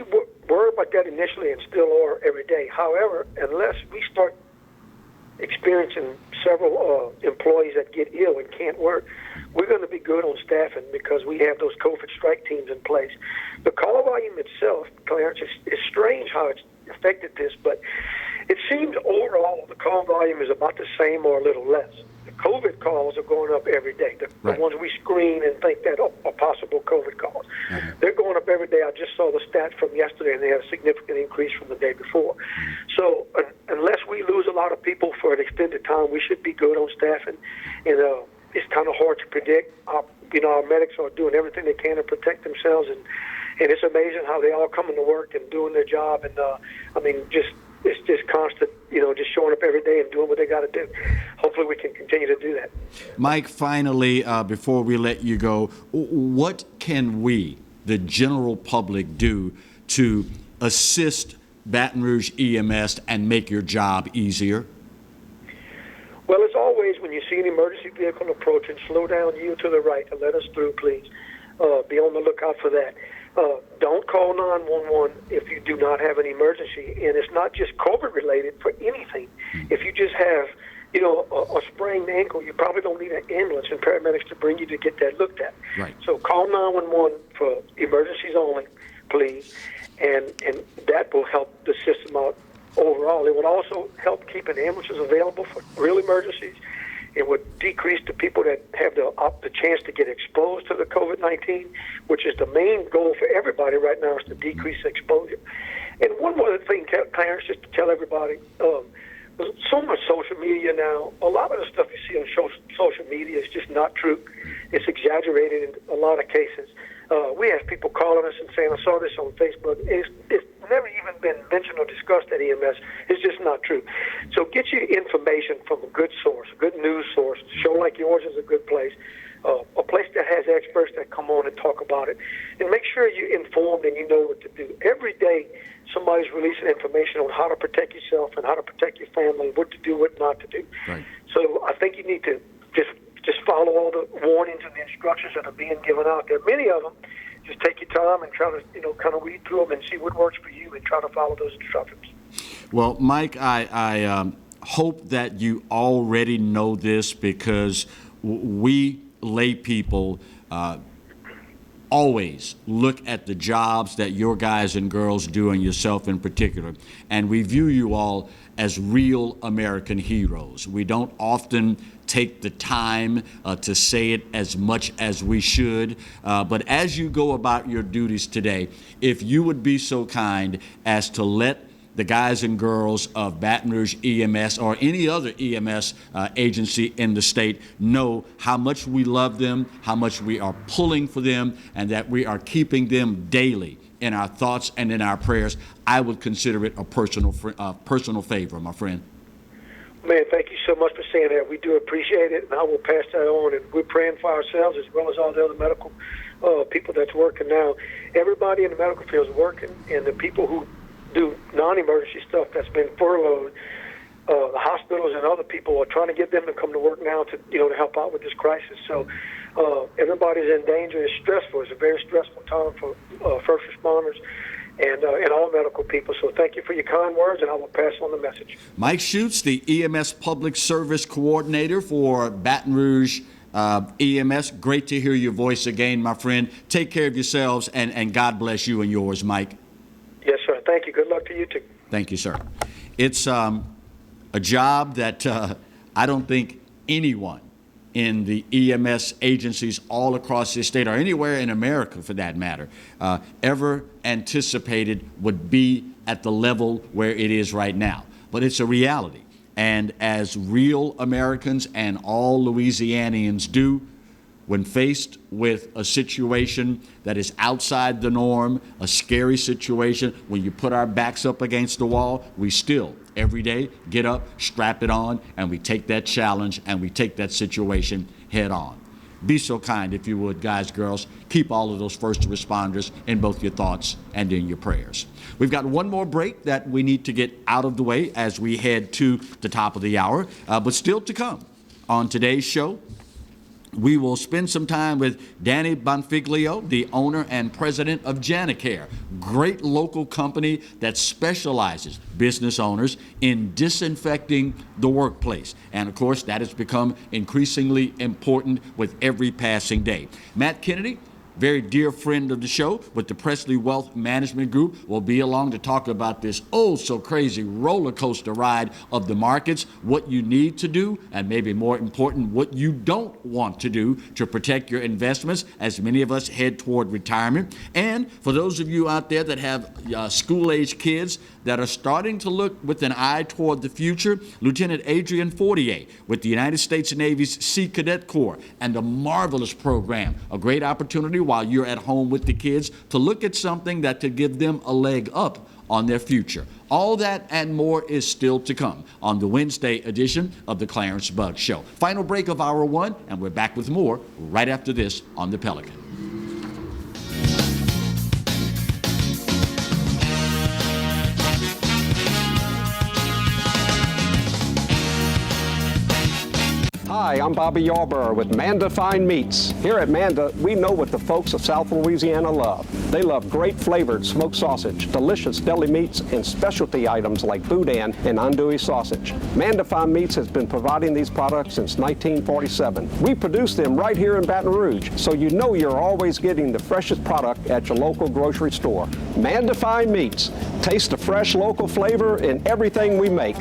worried about that initially and still are every day. However, unless we start experiencing several employees that get ill and can't work, we're going to be good on staffing because we have those COVID strike teams in place. The call volume itself, Clarence, is strange how it's affected this, but it seems overall the call volume is about the same or a little less. The COVID calls are going up every day. The ones we screen and think that are possible COVID calls. They're going up every day. I just saw the stat from yesterday, and they had a significant increase from the day before. So unless we lose a lot of people for an extended time, we should be good on staffing. And it's kind of hard to predict. Our medics are doing everything they can to protect themselves, and it's amazing how they all come into work and doing their job. And it's just constant, just showing up every day and doing what they got to do. Hopefully we can continue to do that. Mike, finally, before we let you go, what can we, the general public, do to assist Baton Rouge EMS and make your job easier? Well, as always, when you see an emergency vehicle approaching, slow down, yield to the right, and let us through, please. Be on the lookout for that. Don't call 911 if you do not have an emergency, and it's not just COVID-related for anything. If you just have, a sprained ankle, you probably don't need an ambulance and paramedics to bring you to get that looked at. Right. So call 911 for emergencies only, please, and that will help the system out overall. It would also help keeping ambulances available for real emergencies. It would decrease the people that have the chance to get exposed to the COVID-19, which is the main goal for everybody right now, is to decrease exposure. And one more thing, Clarence, just to tell everybody, so much social media now, a lot of the stuff you see on social media is just not true. It's exaggerated in a lot of cases. We have people calling us and saying, I saw this on Facebook. It's never even been mentioned or discussed at EMS. It's just not true. So get your information from a good source, a good news source. A show like yours is a good place, a place that has experts that come on and talk about it. And make sure you're informed and you know what to do. Every day somebody's releasing information on how to protect yourself and how to protect your family, what to do, what not to do. Right. So I think you need to just follow all the warnings and the instructions that are being given out there. Many of them, just take your time and try to, kind of read through them and see what works for you and try to follow those instructions. Well, Mike, I hope that you already know this, because we lay people always look at the jobs that your guys and girls do, and yourself in particular, and we view you all as real American heroes. We don't often take the time to say it as much as we should, but as you go about your duties today, if you would be so kind as to let the guys and girls of Baton Rouge EMS or any other EMS agency in the state know how much we love them, how much we are pulling for them, and that we are keeping them daily in our thoughts and in our prayers, I would consider it a personal favor, my friend. Man, thank you so much for saying that. We do appreciate it, and I will pass that on. And we're praying for ourselves as well as all the other medical people that's working now. Everybody in the medical field is working, and the people who do non-emergency stuff that's been furloughed, the hospitals and other people are trying to get them to come to work now to help out with this crisis. So everybody's in danger. It's stressful. It's a very stressful time for first responders and all medical people. So thank you for your kind words, and I will pass on the message. Mike Schutz, the EMS Public Service Coordinator for Baton Rouge EMS. Great to hear your voice again, my friend. Take care of yourselves, and God bless you and yours, Mike. Yes, sir. Thank you. Good luck to you, too. Thank you, sir. It's a job that I don't think anyone in the EMS agencies all across this state, or anywhere in America for that matter, ever anticipated would be at the level where it is right now. But it's a reality. And as real Americans and all Louisianians do, when faced with a situation that is outside the norm, a scary situation, when you put our backs up against the wall, we still, every day, get up, strap it on, and we take that challenge and we take that situation head on. Be so kind, if you would, guys, girls. Keep all of those first responders in both your thoughts and in your prayers. We've got one more break that we need to get out of the way as we head to the top of the hour, but still to come on today's show. We will spend some time with Danny Bonfiglio, the owner and president of Janicare, great local company that specializes, business owners, in disinfecting the workplace. And of course, that has become increasingly important with every passing day. Matt Kennedy, very dear friend of the show with the Presley Wealth Management Group, will be along to talk about this so crazy roller coaster ride of the markets, what you need to do, and maybe more important, what you don't want to do to protect your investments as many of us head toward retirement. And for those of you out there that have school-age kids, that are starting to look with an eye toward the future. Lieutenant Adrian Fortier with the United States Navy's Sea Cadet Corps, and a marvelous program, a great opportunity while you're at home with the kids to look at something that could give them a leg up on their future. All that and more is still to come on the Wednesday edition of the Clarence Bugg Show. Final break of Hour 1, and we're back with more right after this on the Pelican. Hi, I'm Bobby Yarborough with Manda Fine Meats. Here at Manda, we know what the folks of South Louisiana love. They love great flavored smoked sausage, delicious deli meats, and specialty items like boudin and andouille sausage. Manda Fine Meats has been providing these products since 1947. We produce them right here in Baton Rouge, so you know you're always getting the freshest product at your local grocery store. Manda Fine Meats. Taste the fresh local flavor in everything we make.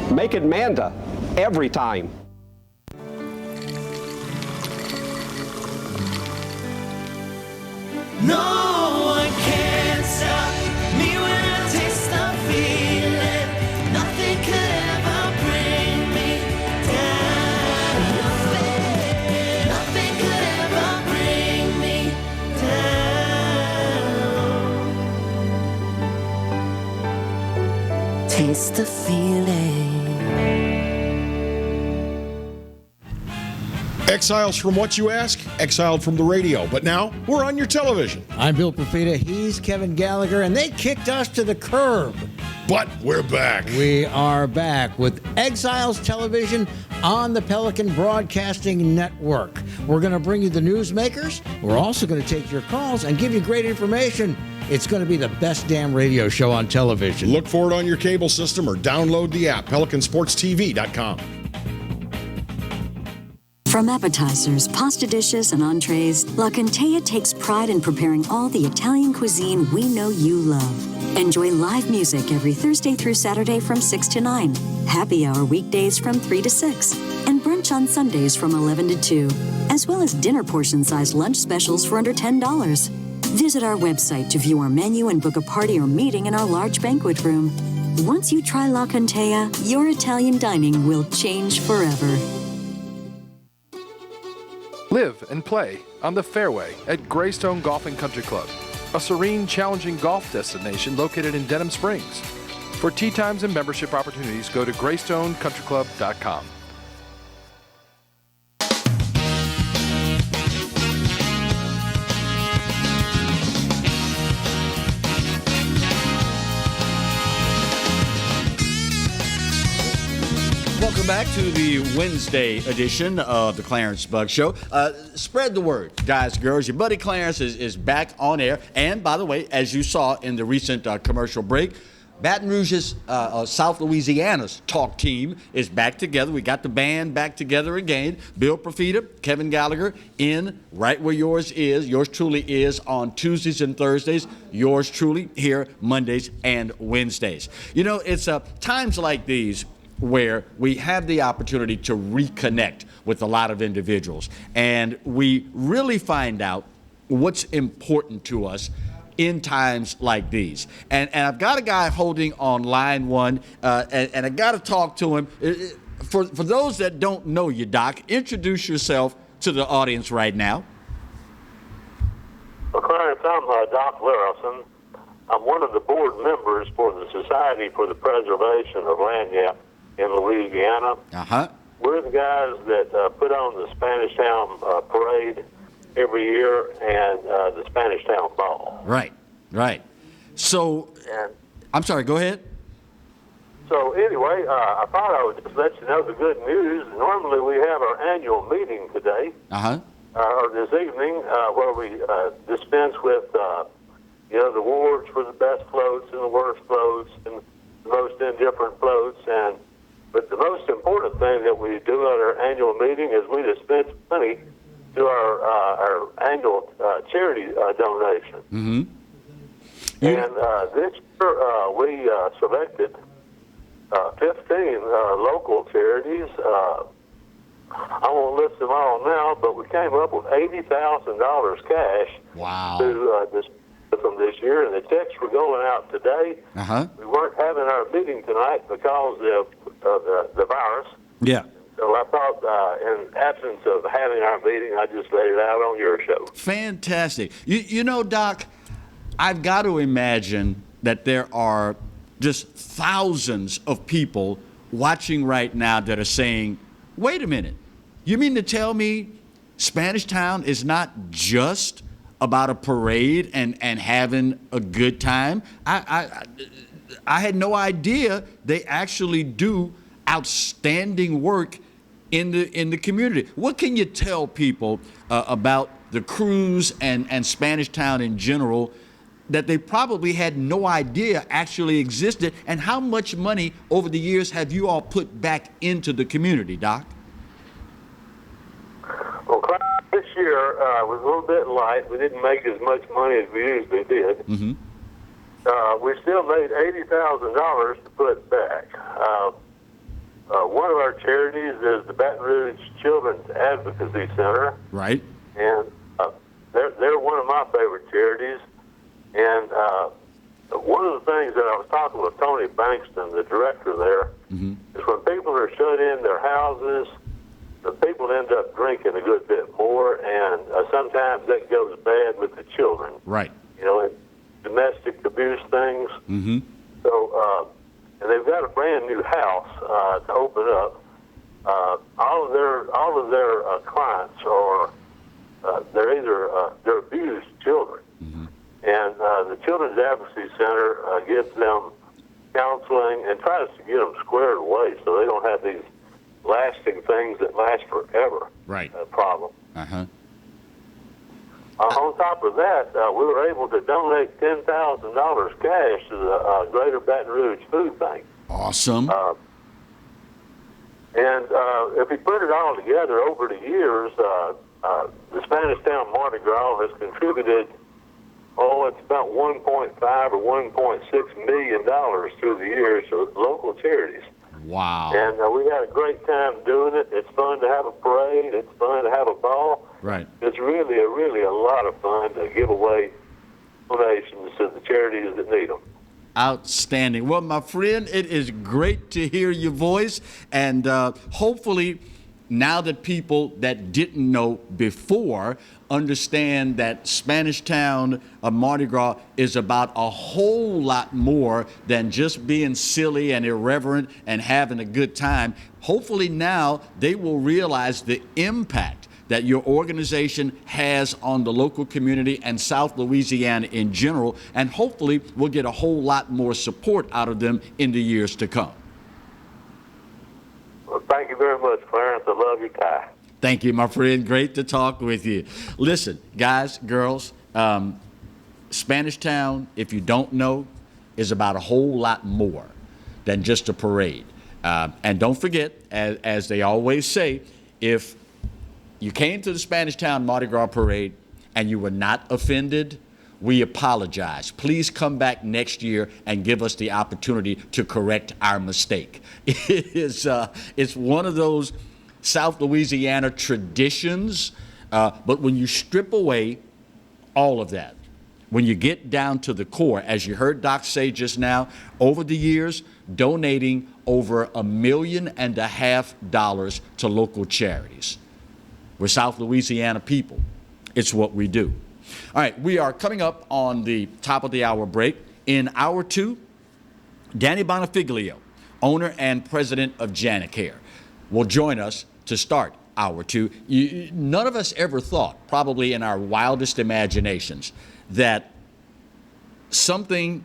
Make it Manda every time. No one can stop me when I taste the feeling. Nothing could ever bring me down. Nothing could ever bring me down. Taste the feeling. Exiles from what you ask? Exiled from the radio. But now we're on your television. I'm Bill Profita. He's Kevin Gallagher, and they kicked us to the curb. But we're back. We are back with Exiles Television on the Pelican Broadcasting Network. We're going to bring you the newsmakers. We're also going to take your calls and give you great information. It's going to be the best damn radio show on television. Look for it on your cable system or download the app, PelicanSportsTV.com. From appetizers, pasta dishes, and entrees, La Contea takes pride in preparing all the Italian cuisine we know you love. Enjoy live music every Thursday through Saturday from 6 to 9, happy hour weekdays from 3 to 6, and brunch on Sundays from 11 to 2, as well as dinner portion-sized lunch specials for under $10. Visit our website to view our menu and book a party or meeting in our large banquet room. Once you try La Contea, your Italian dining will change forever. Live and play on the fairway at Greystone Golf and Country Club, a serene, challenging golf destination located in Denham Springs. For tee times and membership opportunities, go to GreysstoneCountryClub.com. Welcome back to the Wednesday edition of the Clarence Bugg Show. Spread the word, guys, girls. Your buddy Clarence is back on air. And by the way, as you saw in the recent commercial break, Baton Rouge's, South Louisiana's talk team is back together. We got the band back together again. Bill Profita, Kevin Gallagher in right where yours truly is on Tuesdays and Thursdays. Yours truly here Mondays and Wednesdays. You know, it's times like these where we have the opportunity to reconnect with a lot of individuals. And we really find out what's important to us in times like these. And I've got a guy holding on line one, and I got to talk to him. For those that don't know you, Doc, introduce yourself to the audience right now. Well, Clarence, I'm Doc Larison. I'm one of the board members for the Society for the Preservation of Lagniappe in Louisiana. We're the guys that put on the Spanish Town Parade every year and the Spanish Town Ball. Right. So, I'm sorry, go ahead. So anyway, I thought I would just let you know the good news. Normally we have our annual meeting today, or this evening, where we dispense with, the awards for the best floats and the worst floats and the most indifferent floats. But the most important thing that we do at our annual meeting is we dispense money to our annual charity donation. Mm-hmm. And this year we selected 15 local charities. I won't list them all now, but we came up with $80,000 cash to the with them this year, and the texts were going out today. We weren't having our meeting tonight because of the virus. Yeah. So I thought, in absence of having our meeting, I just let it out on your show. Fantastic. You know, Doc, I've got to imagine that there are just thousands of people watching right now that are saying, wait a minute, you mean to tell me Spanish Town is not just about a parade and having a good time? I had no idea they actually do outstanding work in the community. What can you tell people about the cruise and Spanish Town in general that they probably had no idea actually existed, and how much money over the years have you all put back into the community, Doc? Well, this year was a little bit light. We didn't make as much money as we usually did. We still made $80,000 to put back. One of our charities is the Baton Rouge Children's Advocacy Center. Right. And they're one of my favorite charities. And one of the things that I was talking with Tony Bankston, the director there, is when people are shut in their houses, the people end up drinking a good bit more, and sometimes that goes bad with the children. Right. You know, and domestic abuse things. So, and they've got a brand new house to open up. All of their clients are they're abused children. And the Children's Advocacy Center gives them counseling and tries to get them squared away so they don't have these lasting things that last forever. Right. Problem. On top of that, we were able to donate $10,000 cash to the Greater Baton Rouge Food Bank. Awesome. And if we put it all together over the years, the Spanish Town Mardi Gras has contributed, it's about $1.5 or $1.6 million through the years to local charities. Wow. And we had a great time doing it. It's fun to have a parade. It's fun to have a ball. Right. It's really a lot of fun to give away donations to the charities that need them. Outstanding. Well, my friend, it is great to hear your voice, and hopefully now that people that didn't know before understand that Spanish Town Mardi Gras is about a whole lot more than just being silly and irreverent and having a good time. Hopefully now they will realize the impact that your organization has on the local community and South Louisiana in general, and hopefully we'll get a whole lot more support out of them in the years to come. Well, thank you very much, Clarence. I love your tie. Thank you, my friend. Great to talk with you. Listen, guys, girls, Spanish Town, if you don't know, is about a whole lot more than just a parade. And don't forget, as they always say, if you came to the Spanish Town Mardi Gras Parade and you were not offended, we apologize. Please come back next year and give us the opportunity to correct our mistake. It's one of those South Louisiana traditions, but when you strip away all of that, when you get down to the core, as you heard Doc say just now, over the years, donating over $1.5 million to local charities. We're South Louisiana people. It's what we do. All right, we are coming up on the top of the hour break. In hour two, Danny Bonifiglio, owner and president of Janicare, will join us to start hour two. None of us ever thought, probably in our wildest imaginations, that something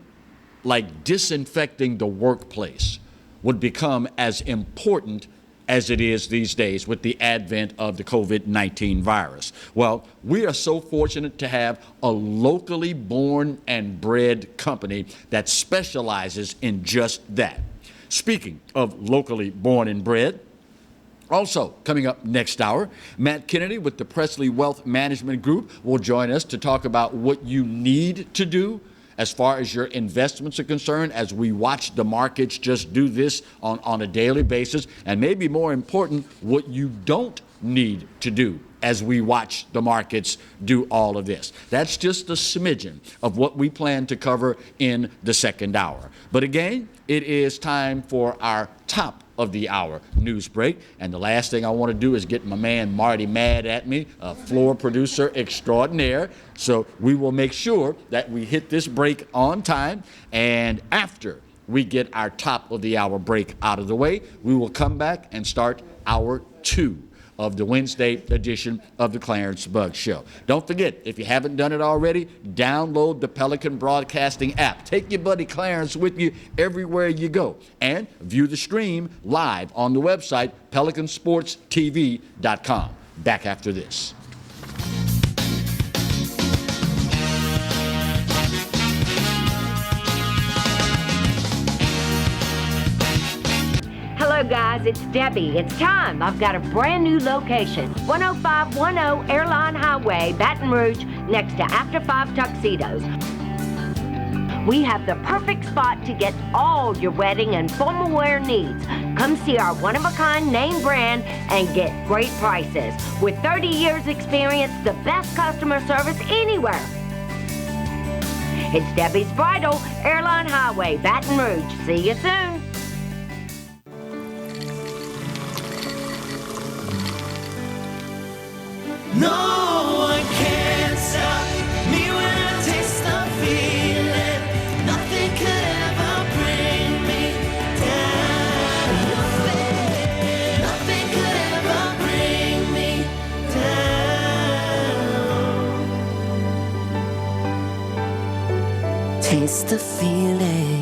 like disinfecting the workplace would become as important as it is these days with the advent of the COVID-19 virus. Well, we are so fortunate to have a locally born and bred company that specializes in just that. Speaking of locally born and bred, also coming up next hour, Matt Kennedy with the Presley Wealth Management Group will join us to talk about what you need to do as far as your investments are concerned, as we watch the markets just do this on a daily basis, and maybe more important, what you don't need to do as we watch the markets do all of this. That's just a smidgen of what we plan to cover in the second hour. But again, it is time for our top of the hour news break. And the last thing I want to do is get my man Marty mad at me, a floor producer extraordinaire. So we will make sure that we hit this break on time. And after we get our top of the hour break out of the way, we will come back and start hour 2 of the Wednesday edition of the Clarence Bugg Show. Don't forget, if you haven't done it already, download the Pelican Broadcasting app. Take your buddy Clarence with you everywhere you go. And view the stream live on the website, pelicansportstv.com. Back after this. Hello guys, it's Debbie. It's time. I've got a brand new location. 10510 Airline Highway, Baton Rouge, next to After 5 Tuxedos. We have the perfect spot to get all your wedding and formal wear needs. Come see our one-of-a-kind name brand and get great prices. With 30 years experience, the best customer service anywhere. It's Debbie's Bridal, Airline Highway, Baton Rouge. See you soon. No one can stop me when I taste the feeling. Nothing could ever bring me down. Nothing could ever bring me down. Taste the feeling.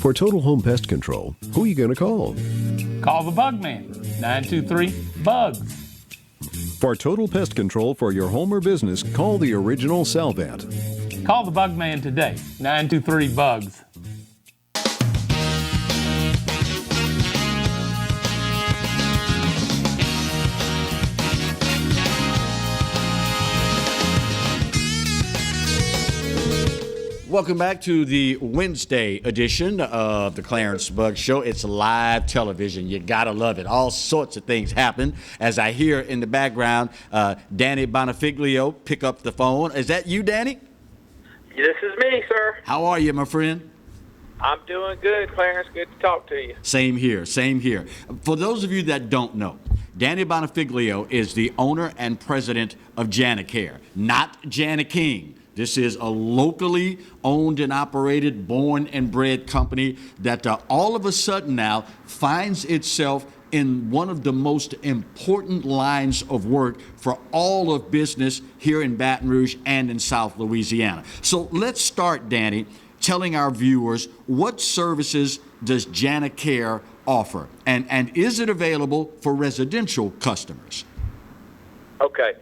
For total home pest control, who are you going to call? Call the Bug Man, 923-BUGS. For total pest control for your home or business, call the original Salvant. Call the Bug Man today, 923-BUGS. Welcome back to the Wednesday edition of the Clarence Bugg Show. It's live television. You gotta love it. All sorts of things happen. As I hear in the background, Danny Bonifiglio pick up the phone. Is that you, Danny? This is me, sir. How are you, my friend? I'm doing good, Clarence. Good to talk to you. Same here, same here. For those of you that don't know, Danny Bonifiglio is the owner and president of Janicare, not Janet King. This is a locally owned and operated, born and bred company that all of a sudden now finds itself in one of the most important lines of work for all of business here in Baton Rouge and in South Louisiana. So let's start, Danny, telling our viewers what services does Janicare offer, and is it available for residential customers? Okay.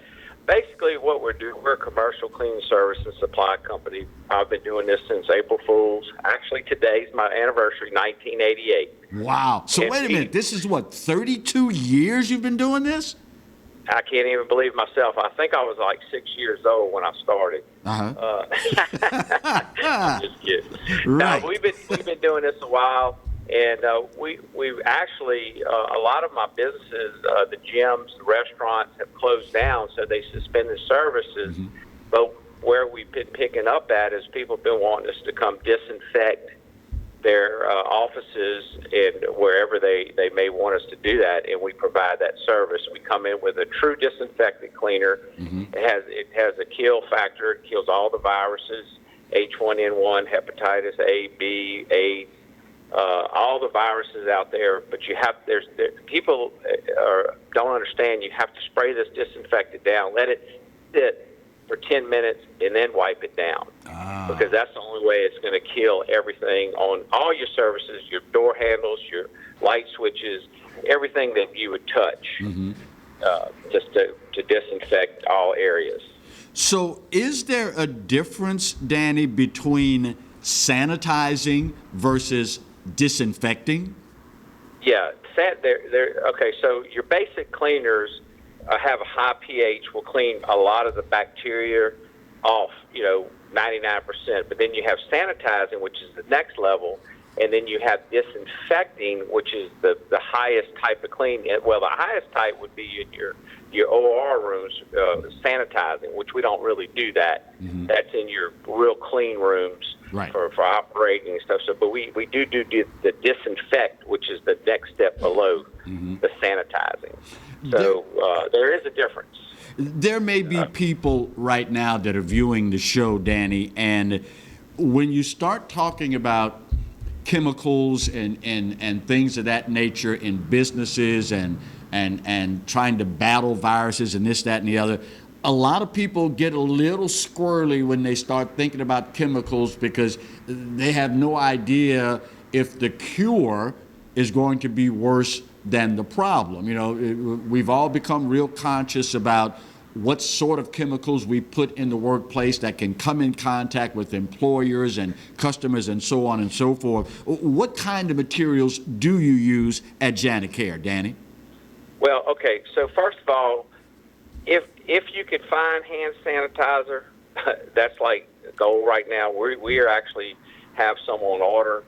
Basically, what we're doing, we're a commercial cleaning service and supply company. I've been doing this since April Fool's. Actually, today's my anniversary, 1988. Wow. So wait a minute. This is what, 32 years you've been doing this? I can't even believe myself. I think I was like 6 years old when I started. I'm just kidding. Right. No, we've been doing this a while. And we've actually, a lot of my businesses, the gyms, the restaurants have closed down, so they suspended services. Mm-hmm. But where we've been picking up at is people have been wanting us to come disinfect their offices and wherever they may want us to do that, and we provide that service. We come in with a true disinfectant cleaner. It has a kill factor. It kills all the viruses, H1N1, hepatitis A, B, AIDS, all the viruses out there. But people don't understand. You have to spray this disinfectant down, let it sit for 10 minutes, and then wipe it down. Because that's the only way it's going to kill everything on all your services, your door handles, your light switches, everything that you would touch, just to disinfect all areas. So is there a difference, Danny, between sanitizing versus disinfecting? Yeah, okay, so your basic cleaners have a high pH, will clean a lot of the bacteria off, 99%. But then you have sanitizing, which is the next level, and then you have disinfecting, which is the highest type of cleaning. Well, the highest type would be in your OR rooms, sanitizing, which we don't really do that. That's in your real clean rooms for operating and stuff. So, but we do the disinfect, which is the next step below the sanitizing. So there is a difference. There may be people right now that are viewing the show, Danny, and when you start talking about chemicals and things of that nature in businesses and trying to battle viruses and this, that, and the other, a lot of people get a little squirrely when they start thinking about chemicals because they have no idea if the cure is going to be worse than the problem. We've all become real conscious about what sort of chemicals we put in the workplace that can come in contact with employers and customers and so on and so forth. What kind of materials do you use at Janicare, Danny? Well, okay, so first of all, if you could find hand sanitizer, that's like gold right now. We are actually have some on order,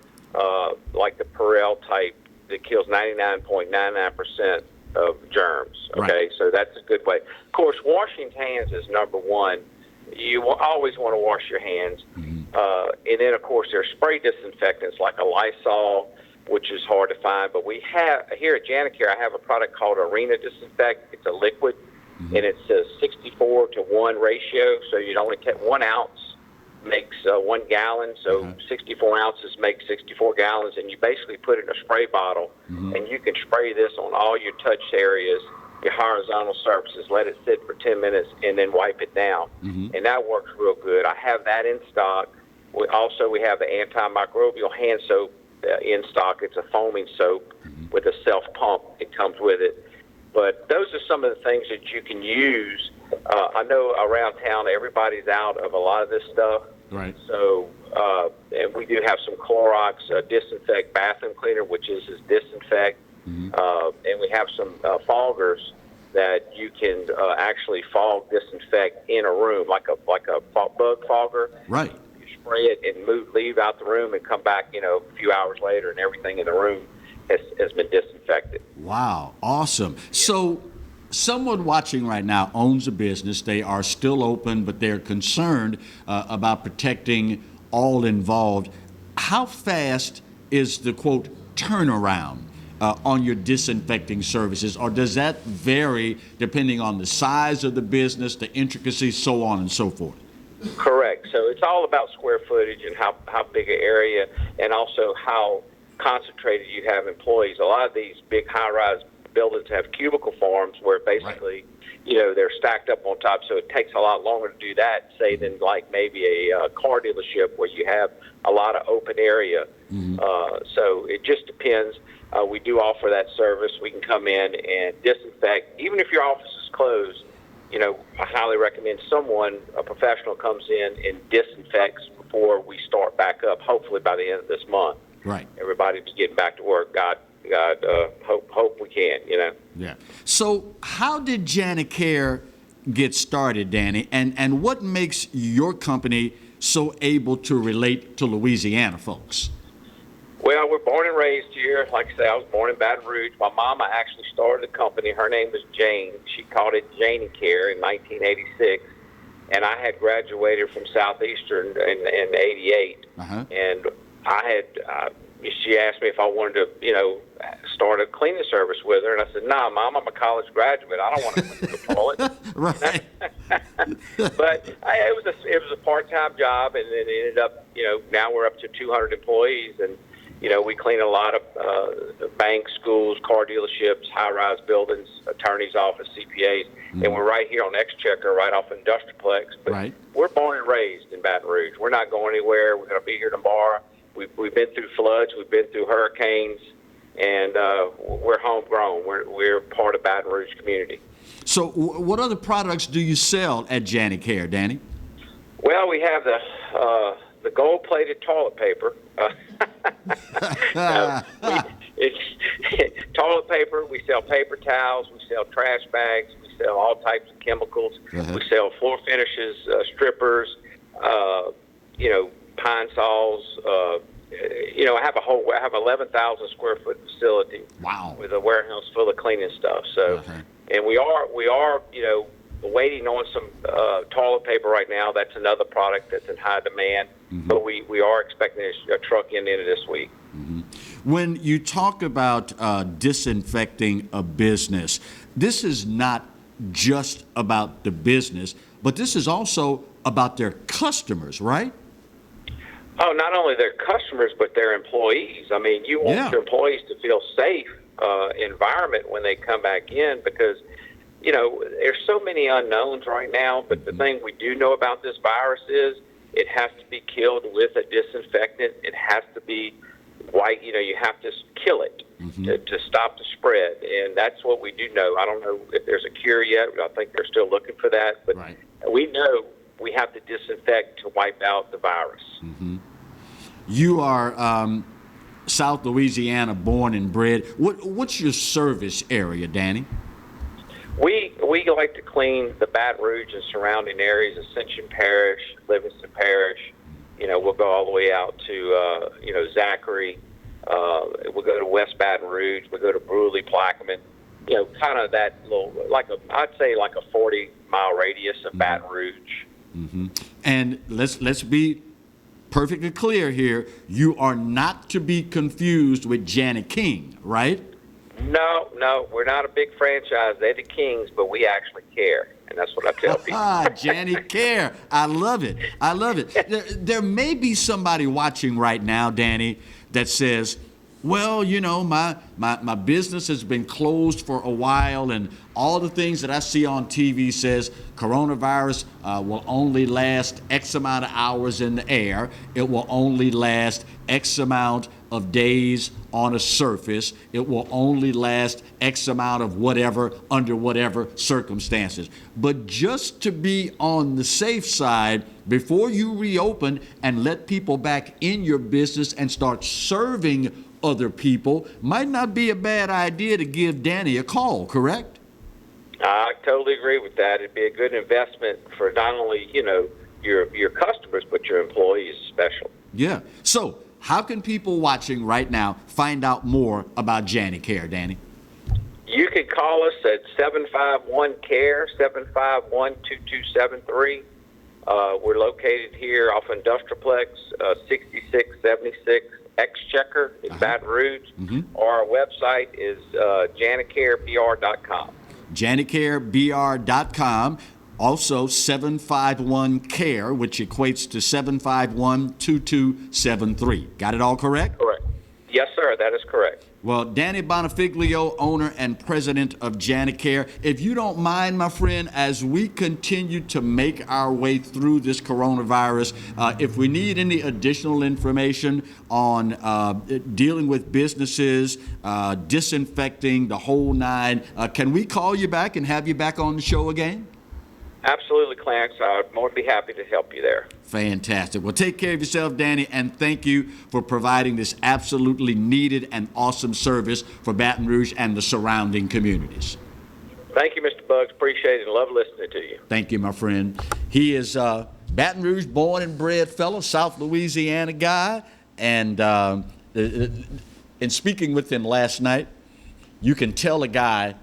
like the Perel type, that kills 99.99% of germs. Okay, so that's a good way. Of course, washing hands is number one. You always want to wash your hands. And then, of course, there's spray disinfectants like a Lysol, which is hard to find. But we have, here at Janicare, I have a product called Arena Disinfect. It's a liquid, and it's a 64-to-1 ratio, so you'd only take 1 ounce makes 1 gallon, so 64 ounces make 64 gallons, and you basically put it in a spray bottle, and you can spray this on all your touched areas, your horizontal surfaces, let it sit for 10 minutes, and then wipe it down. And that works real good. I have that in stock. We have the antimicrobial hand soap in stock. It's a foaming soap with a self-pump. It comes with it. But those are some of the things that you can use. I know around town everybody's out of a lot of this stuff. Right. So, and we do have some Clorox Disinfect bathroom cleaner, which is Disinfect. And we have some foggers that you can actually fog disinfect in a room, like a bug fogger. Right. You spray it and leave out the room and come back, a few hours later, and everything in the room has been disinfected. Wow, awesome. So someone watching right now owns a business. They are still open, but they're concerned about protecting all involved. How fast is the, quote, turnaround on your disinfecting services, or does that vary depending on the size of the business, the intricacies, so on and so forth? Correct. So it's all about square footage and how big an area, and also how concentrated you have employees. A lot of these big high-rise buildings have cubicle farms where basically, they're stacked up on top, so it takes a lot longer to do that, say, than like maybe a car dealership where you have a lot of open area. So it just depends. We do offer that service. We can come in and disinfect. Even if your office is closed, I highly recommend a professional comes in and disinfects before we start back up, hopefully by the end of this month. Right. Everybody's getting back to work. God, hope we can, Yeah. So how did Janicare get started, Danny? And what makes your company so able to relate to Louisiana folks? Well, we're born and raised here. Like I say, I was born in Baton Rouge. My mama actually started the company. Her name was Jane. She called it Janicare in 1986. And I had graduated from Southeastern in 88. And I had she asked me if I wanted to, start a cleaning service with her, and I said, "Nah, Mom, I'm a college graduate. I don't want to clean the toilet." Right. But it was a part-time job, and then it ended up, now we're up to 200 employees, and we clean a lot of banks, schools, car dealerships, high-rise buildings, attorney's office, CPAs, and we're right here on Exchequer, right off Industrialplex. But we're born and raised in Baton Rouge. We're not going anywhere. We're going to be here tomorrow. We've been through floods. We've been through hurricanes, and we're homegrown. We're part of Baton Rouge community. So what other products do you sell at Janicare, Danny? Well, we have the gold-plated toilet paper. It's toilet paper. We sell paper towels. We sell trash bags. We sell all types of chemicals. We sell floor finishes, strippers, pine saws. I have 11,000 square foot facility. Wow. With a warehouse full of cleaning stuff. So, and we are waiting on some toilet paper right now. That's another product that's in high demand. But we are expecting a truck in the end of this week. When you talk about disinfecting a business, this is not just about the business, but this is also about their customers, right? Oh, not only their customers, but their employees. I mean, you want your employees to feel safe environment when they come back in, because there's so many unknowns right now. But the thing we do know about this virus is it has to be killed with a disinfectant. It has to be white. You have to kill it to stop the spread, and that's what we do know. I don't know if there's a cure yet. I think they're still looking for that, but we know we have to disinfect to wipe out the virus. You are South Louisiana born and bred. What's your service area, Danny? We like to clean the Baton Rouge and surrounding areas, Ascension Parish, Livingston Parish. We'll go all the way out to Zachary. We'll go to West Baton Rouge. We'll go to Bruley, Plaquemine. Kind of that little, I'd say like a 40-mile radius of Baton Rouge. And let's be perfectly clear here. You are not to be confused with Janet King, right? No, we're not a big franchise. They're the Kings, but we actually care, and that's what I tell people. Janet Care. I love it. There may be somebody watching right now, Danny, that says, well, my business has been closed for a while, and all the things that I see on TV says coronavirus will only last X amount of hours in the air. It will only last X amount of days on a surface. It will only last X amount of whatever under whatever circumstances. But just to be on the safe side, before you reopen and let people back in your business and start serving other people, might not be a bad idea to give Danny a call, correct? I totally agree with that. It'd be a good investment for not only, your customers, but your employees especially. Yeah. So how can people watching right now find out more about Janicare, Danny? You can call us at 751-CARE, 751-2273. We're located here off Industrialplex, 6676 Exchequer in Baton Rouge. Our website is janicarebr.com. janicarebr.com. Also 751-CARE, which equates to 751-2273. Got it all correct? Correct. Yes, sir. That is correct. Well, Danny Bonifiglio, owner and president of Janicare, if you don't mind, my friend, as we continue to make our way through this coronavirus, if we need any additional information on dealing with businesses, disinfecting, the whole nine, can we call you back and have you back on the show again? Absolutely, Clarence. I'd more be happy to help you there. Fantastic. Well, take care of yourself, Danny, and thank you for providing this absolutely needed and awesome service for Baton Rouge and the surrounding communities. Thank you, Mr. Buggs. Appreciate it and love listening to you. Thank you, my friend. He is Baton Rouge born and bred fellow, South Louisiana guy, and in speaking with him last night, you can tell a guy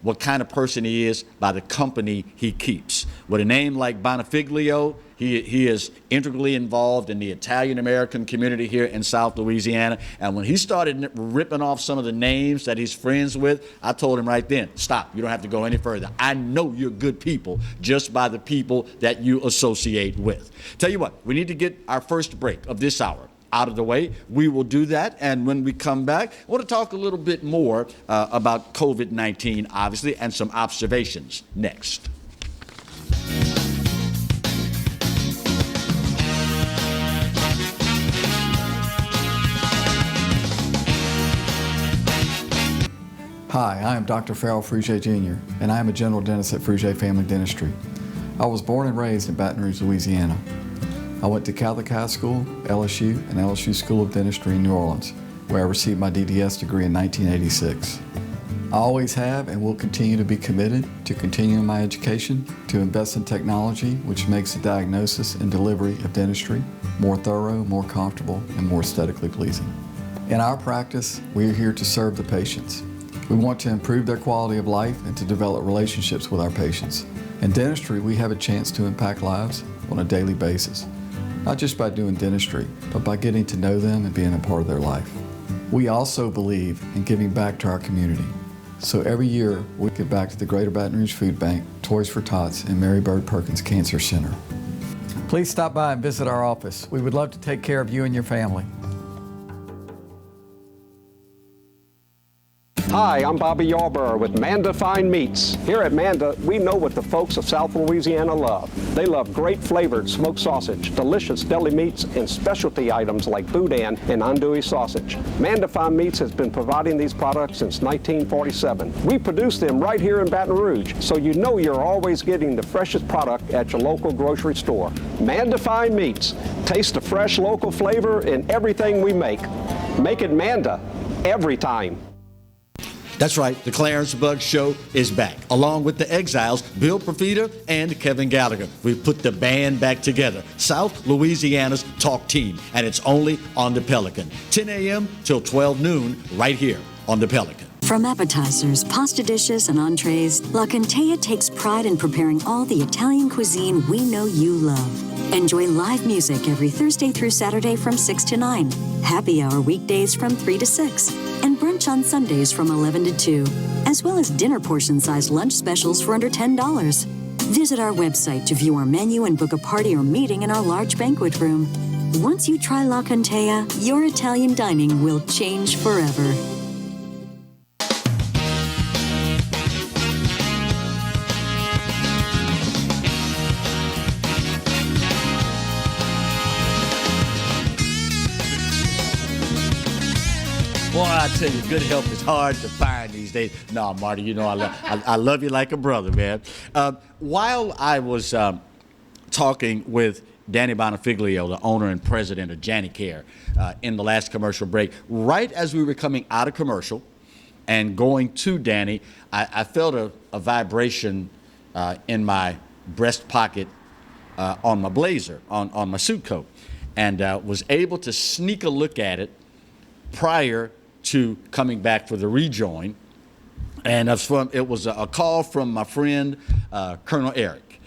what kind of person he is by the company he keeps. With a name like Bonifiglio, He is integrally involved in the Italian-American community here in South Louisiana. And when he started ripping off some of the names that he's friends with, I told him right then, stop. You don't have to go any further. I know you're good people just by the people that you associate with. Tell you what, we need to get our first break of this hour out of the way. We will do that, and when we come back, I want to talk a little bit more about COVID-19, obviously, and some observations next. Hi, I am Dr. Farrell Frugier Jr., and I am a general dentist at Frugier Family Dentistry. I was born and raised in Baton Rouge, Louisiana. I went to Catholic High School, LSU, and LSU School of Dentistry in New Orleans, where I received my DDS degree in 1986. I always have and will continue to be committed to continuing my education, to invest in technology which makes the diagnosis and delivery of dentistry more thorough, more comfortable, and more aesthetically pleasing. In our practice, we are here to serve the patients. We want to improve their quality of life and to develop relationships with our patients. In dentistry, we have a chance to impact lives on a daily basis, not just by doing dentistry, but by getting to know them and being a part of their life. We also believe in giving back to our community. So every year, we give back to the Greater Baton Rouge Food Bank, Toys for Tots, and Mary Bird Perkins Cancer Center. Please stop by and visit our office. We would love to take care of you and your family. Hi, I'm Bobby Yarborough with Manda Fine Meats. Here at Manda, we know what the folks of South Louisiana love. They love great flavored smoked sausage, delicious deli meats, and specialty items like boudin and andouille sausage. Manda Fine Meats has been providing these products since 1947. We produce them right here in Baton Rouge, so you know you're always getting the freshest product at your local grocery store. Manda Fine Meats. Taste the fresh local flavor in everything we make. Make it Manda every time. That's right, the Clarence Bug Show is back, along with the Exiles, Bill Profita and Kevin Gallagher. We've put the band back together, South Louisiana's talk team, and it's only on the Pelican. 10 a.m. till 12 noon, right here on the Pelican. From appetizers, pasta dishes, and entrees, La Cantea takes pride in preparing all the Italian cuisine we know you love. Enjoy live music every Thursday through Saturday from 6 to 9, happy hour weekdays from 3 to 6, and brunch on Sundays from 11 to 2, as well as dinner portion-sized lunch specials for under $10. Visit our website to view our menu and book a party or meeting in our large banquet room. Once you try La Cantea, your Italian dining will change forever. Boy, I tell you, good help is hard to find these days. No, Marty, you know I love you like a brother, man. While I was talking with Danny Bonifiglio, the owner and president of Janicare, in the last commercial break, right as we were coming out of commercial and going to Danny, I felt a vibration in my breast pocket on my blazer, on my suit coat, and was able to sneak a look at it prior to coming back for the rejoin. And it was a call from my friend, Colonel Eric.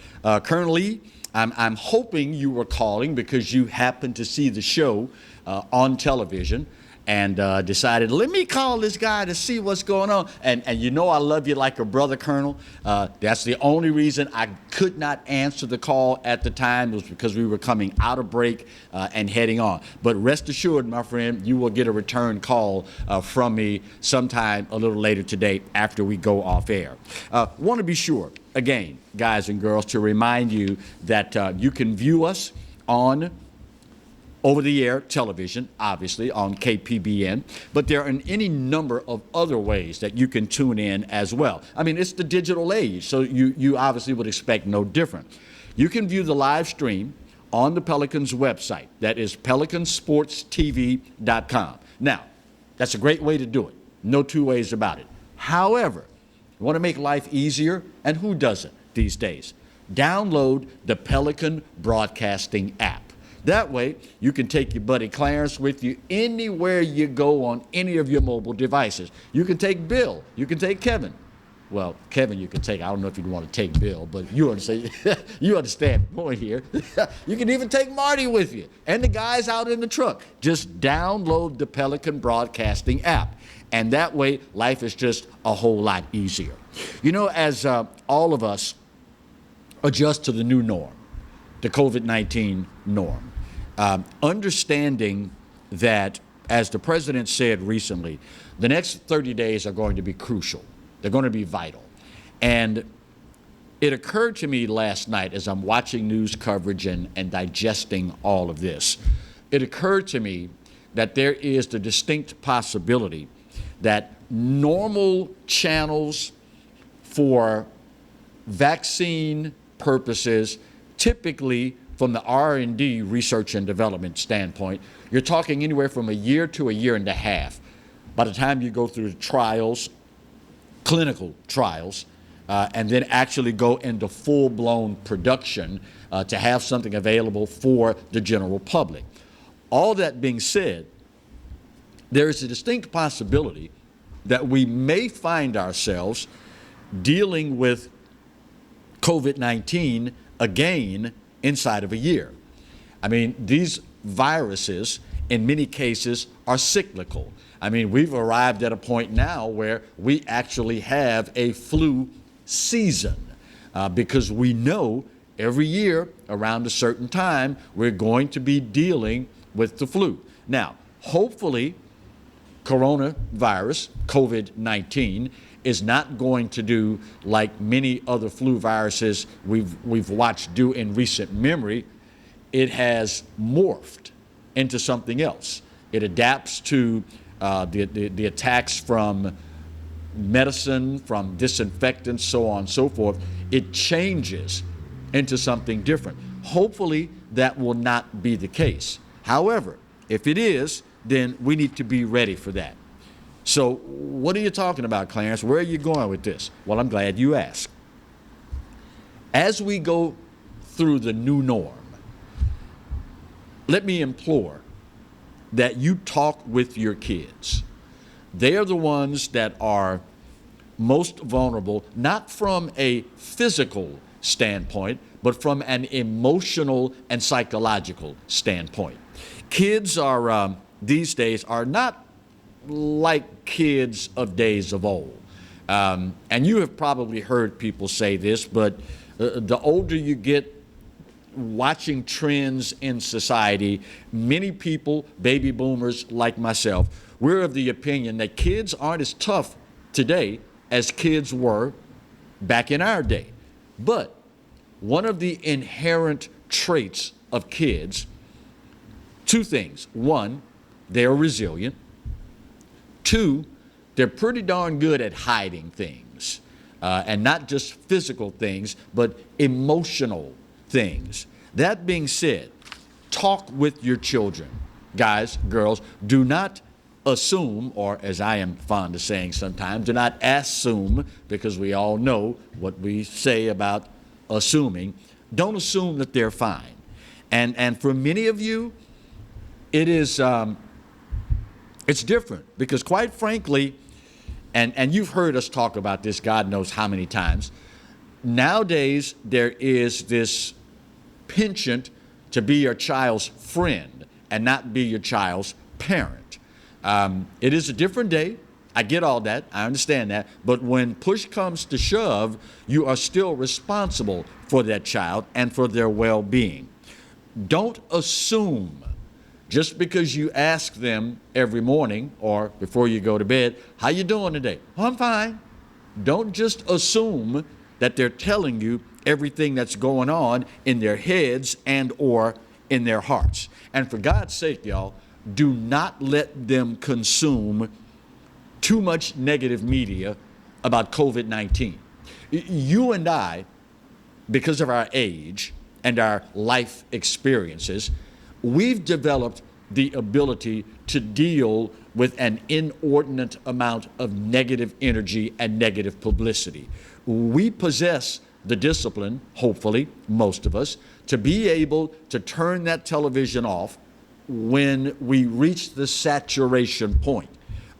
Colonel Lee, I'm hoping you were calling because you happened to see the show on television and decided, let me call this guy to see what's going on. And you know I love you like a brother, Colonel. That's the only reason I could not answer the call at the time, was because we were coming out of break and heading on. But rest assured, my friend, you will get a return call from me sometime a little later today after we go off air. Want to be sure, again, guys and girls, to remind you that you can view us on over-the-air television, obviously, on KPBN, but there are any number of other ways that you can tune in as well. I mean, it's the digital age, so you obviously would expect no different. You can view the live stream on the Pelican's website. That is pelicansportstv.com. Now, that's a great way to do it. No two ways about it. However, you want to make life easier, and who doesn't these days? Download the Pelican Broadcasting app. That way, you can take your buddy Clarence with you anywhere you go on any of your mobile devices. You can take Bill. You can take Kevin. Well, Kevin, you can take. I don't know if you'd want to take Bill, but you understand. You understand the point here. You can even take Marty with you and the guys out in the truck. Just download the Pelican Broadcasting app, and that way life is just a whole lot easier. You know, as all of us adjust to the new norm, the COVID-19 norm, understanding that, as the president said recently, the next 30 days are going to be crucial. They're going to be vital. And it occurred to me last night as I'm watching news coverage and digesting all of this, it occurred to me that there is the distinct possibility that normal channels for vaccine purposes, typically from the R&D, research and development standpoint, you're talking anywhere from a year to a year and a half. By the time you go through the trials, clinical trials, and then actually go into full-blown production to have something available for the general public. All that being said, there is a distinct possibility that we may find ourselves dealing with COVID-19 again inside of a year. I mean, these viruses, in many cases, are cyclical. I mean, we've arrived at a point now where we actually have a flu season because we know every year around a certain time we're going to be dealing with the flu. Now, hopefully, coronavirus, COVID-19, is not going to do like many other flu viruses we've watched do in recent memory. It has morphed into something else. It adapts to the attacks from medicine, from disinfectants, so on and so forth. It changes into something different. Hopefully that will not be the case. However, if it is, then we need to be ready for that. So what are you talking about, Clarence? Where are you going with this? Well, I'm glad you asked. As we go through the new norm, let me implore that you talk with your kids. They are the ones that are most vulnerable, not from a physical standpoint, but from an emotional and psychological standpoint. Kids are, these days, are not like kids of days of old. And you have probably heard people say this, but the older you get, watching trends in society, many people, baby boomers like myself, we're of the opinion that kids aren't as tough today as kids were back in our day. But one of the inherent traits of kids, two things. One, they're resilient. Two, they're pretty darn good at hiding things, and not just physical things, but emotional things. That being said, talk with your children. Guys, girls, do not assume, or as I am fond of saying sometimes, do not assume, because we all know what we say about assuming. Don't assume that they're fine. And for many of you, it is it's different, because quite frankly, and you've heard us talk about this God knows how many times, nowadays there is this penchant to be your child's friend and not be your child's parent. It is a different day. I get all that. I understand that. But when push comes to shove, you are still responsible for that child and for their well-being. Don't assume, just because you ask them every morning or before you go to bed, how you doing today? Oh, I'm fine. Don't just assume that they're telling you everything that's going on in their heads and or in their hearts. And for God's sake, y'all, do not let them consume too much negative media about COVID-19. You and I, because of our age and our life experiences, we've developed the ability to deal with an inordinate amount of negative energy and negative publicity. We possess the discipline, hopefully, most of us, to be able to turn that television off when we reach the saturation point.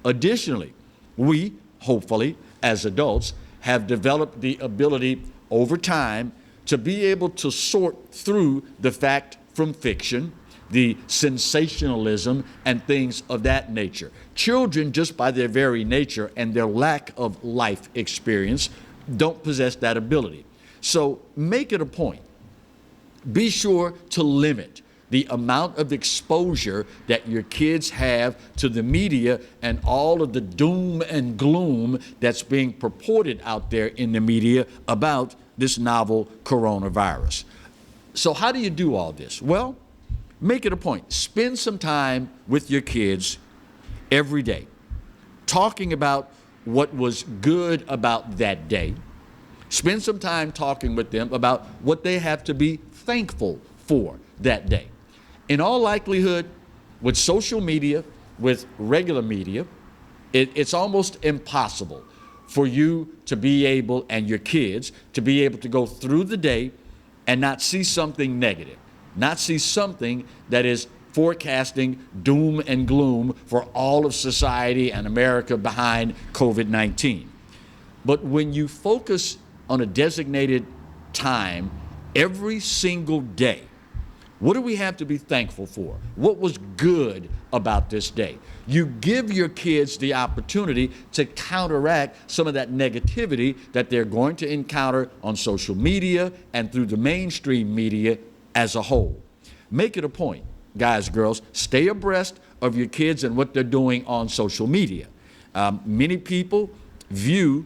Additionally, we, hopefully, as adults, have developed the ability over time to be able to sort through the fact from fiction, the sensationalism, and things of that nature. Children, just by their very nature and their lack of life experience, don't possess that ability. So make it a point. Be sure to limit the amount of exposure that your kids have to the media and all of the doom and gloom that's being purported out there in the media about this novel coronavirus. So how do you do all this? Well, make it a point. Spend some time with your kids every day, talking about what was good about that day. Spend some time talking with them about what they have to be thankful for that day. In all likelihood, with social media, with regular media, it's almost impossible for you to be able, and your kids, to be able to go through the day and not see something negative, not see something that is forecasting doom and gloom for all of society and America behind COVID-19. But when you focus on a designated time every single day, what do we have to be thankful for? What was good about this day? You give your kids the opportunity to counteract some of that negativity that they're going to encounter on social media and through the mainstream media as a whole. Make it a point, guys, girls, stay abreast of your kids and what they're doing on social media. Many people view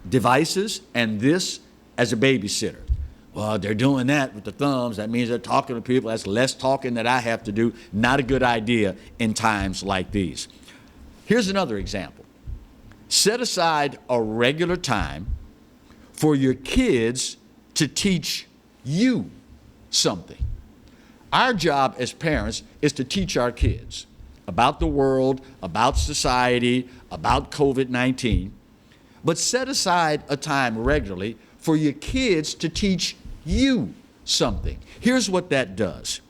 devices and this as a babysitter. Well, they're doing that with the thumbs. That means they're talking to people. That's less talking that I have to do. Not a good idea in times like these. Here's another example. Set aside a regular time for your kids to teach you something. Our job as parents is to teach our kids about the world, about society, about COVID-19. But set aside a time regularly for your kids to teach you something. Here's what that does.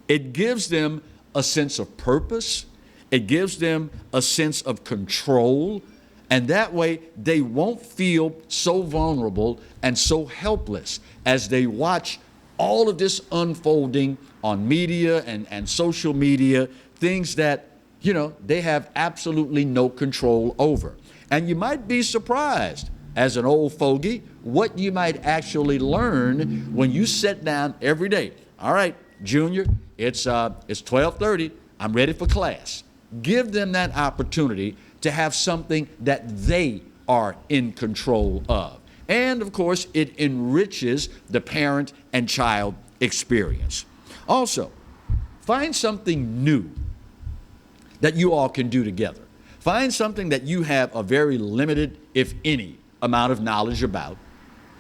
It gives them a sense of purpose. It gives them a sense of control. And that way they won't feel so vulnerable and so helpless as they watch all of this unfolding on media and social media, things that, you know, they have absolutely no control over. And you might be surprised, as an old fogey, what you might actually learn when you sit down every day. All right, Junior, it's 12:30. I'm ready for class. Give them that opportunity to have something that they are in control of. And of course, it enriches the parent and child experience. Also, find something new that you all can do together. Find something that you have a very limited, if any, amount of knowledge about,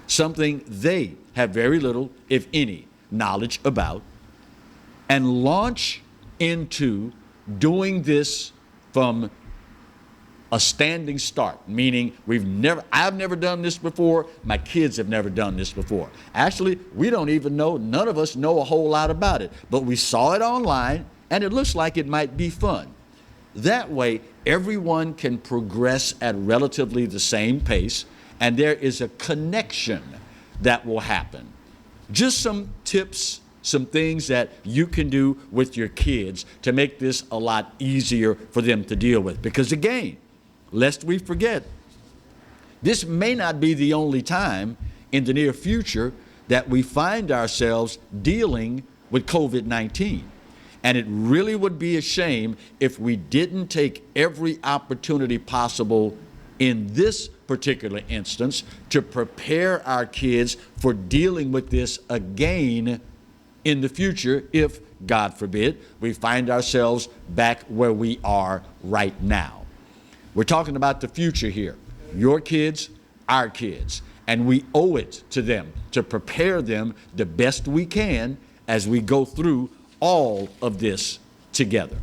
something they have very little, if any, knowledge about, and launch into doing this from a standing start, meaning I've never done this before, my kids have never done this before. Actually, we don't even know, none of us know a whole lot about it, but we saw it online and it looks like it might be fun. That way, everyone can progress at relatively the same pace, and there is a connection that will happen. Just some tips, some things that you can do with your kids to make this a lot easier for them to deal with. Because again, lest we forget, this may not be the only time in the near future that we find ourselves dealing with COVID-19. And it really would be a shame if we didn't take every opportunity possible in this particular instance to prepare our kids for dealing with this again in the future if, God forbid, we find ourselves back where we are right now. We're talking about the future here. Your kids, our kids. And we owe it to them to prepare them the best we can as we go through all of this together.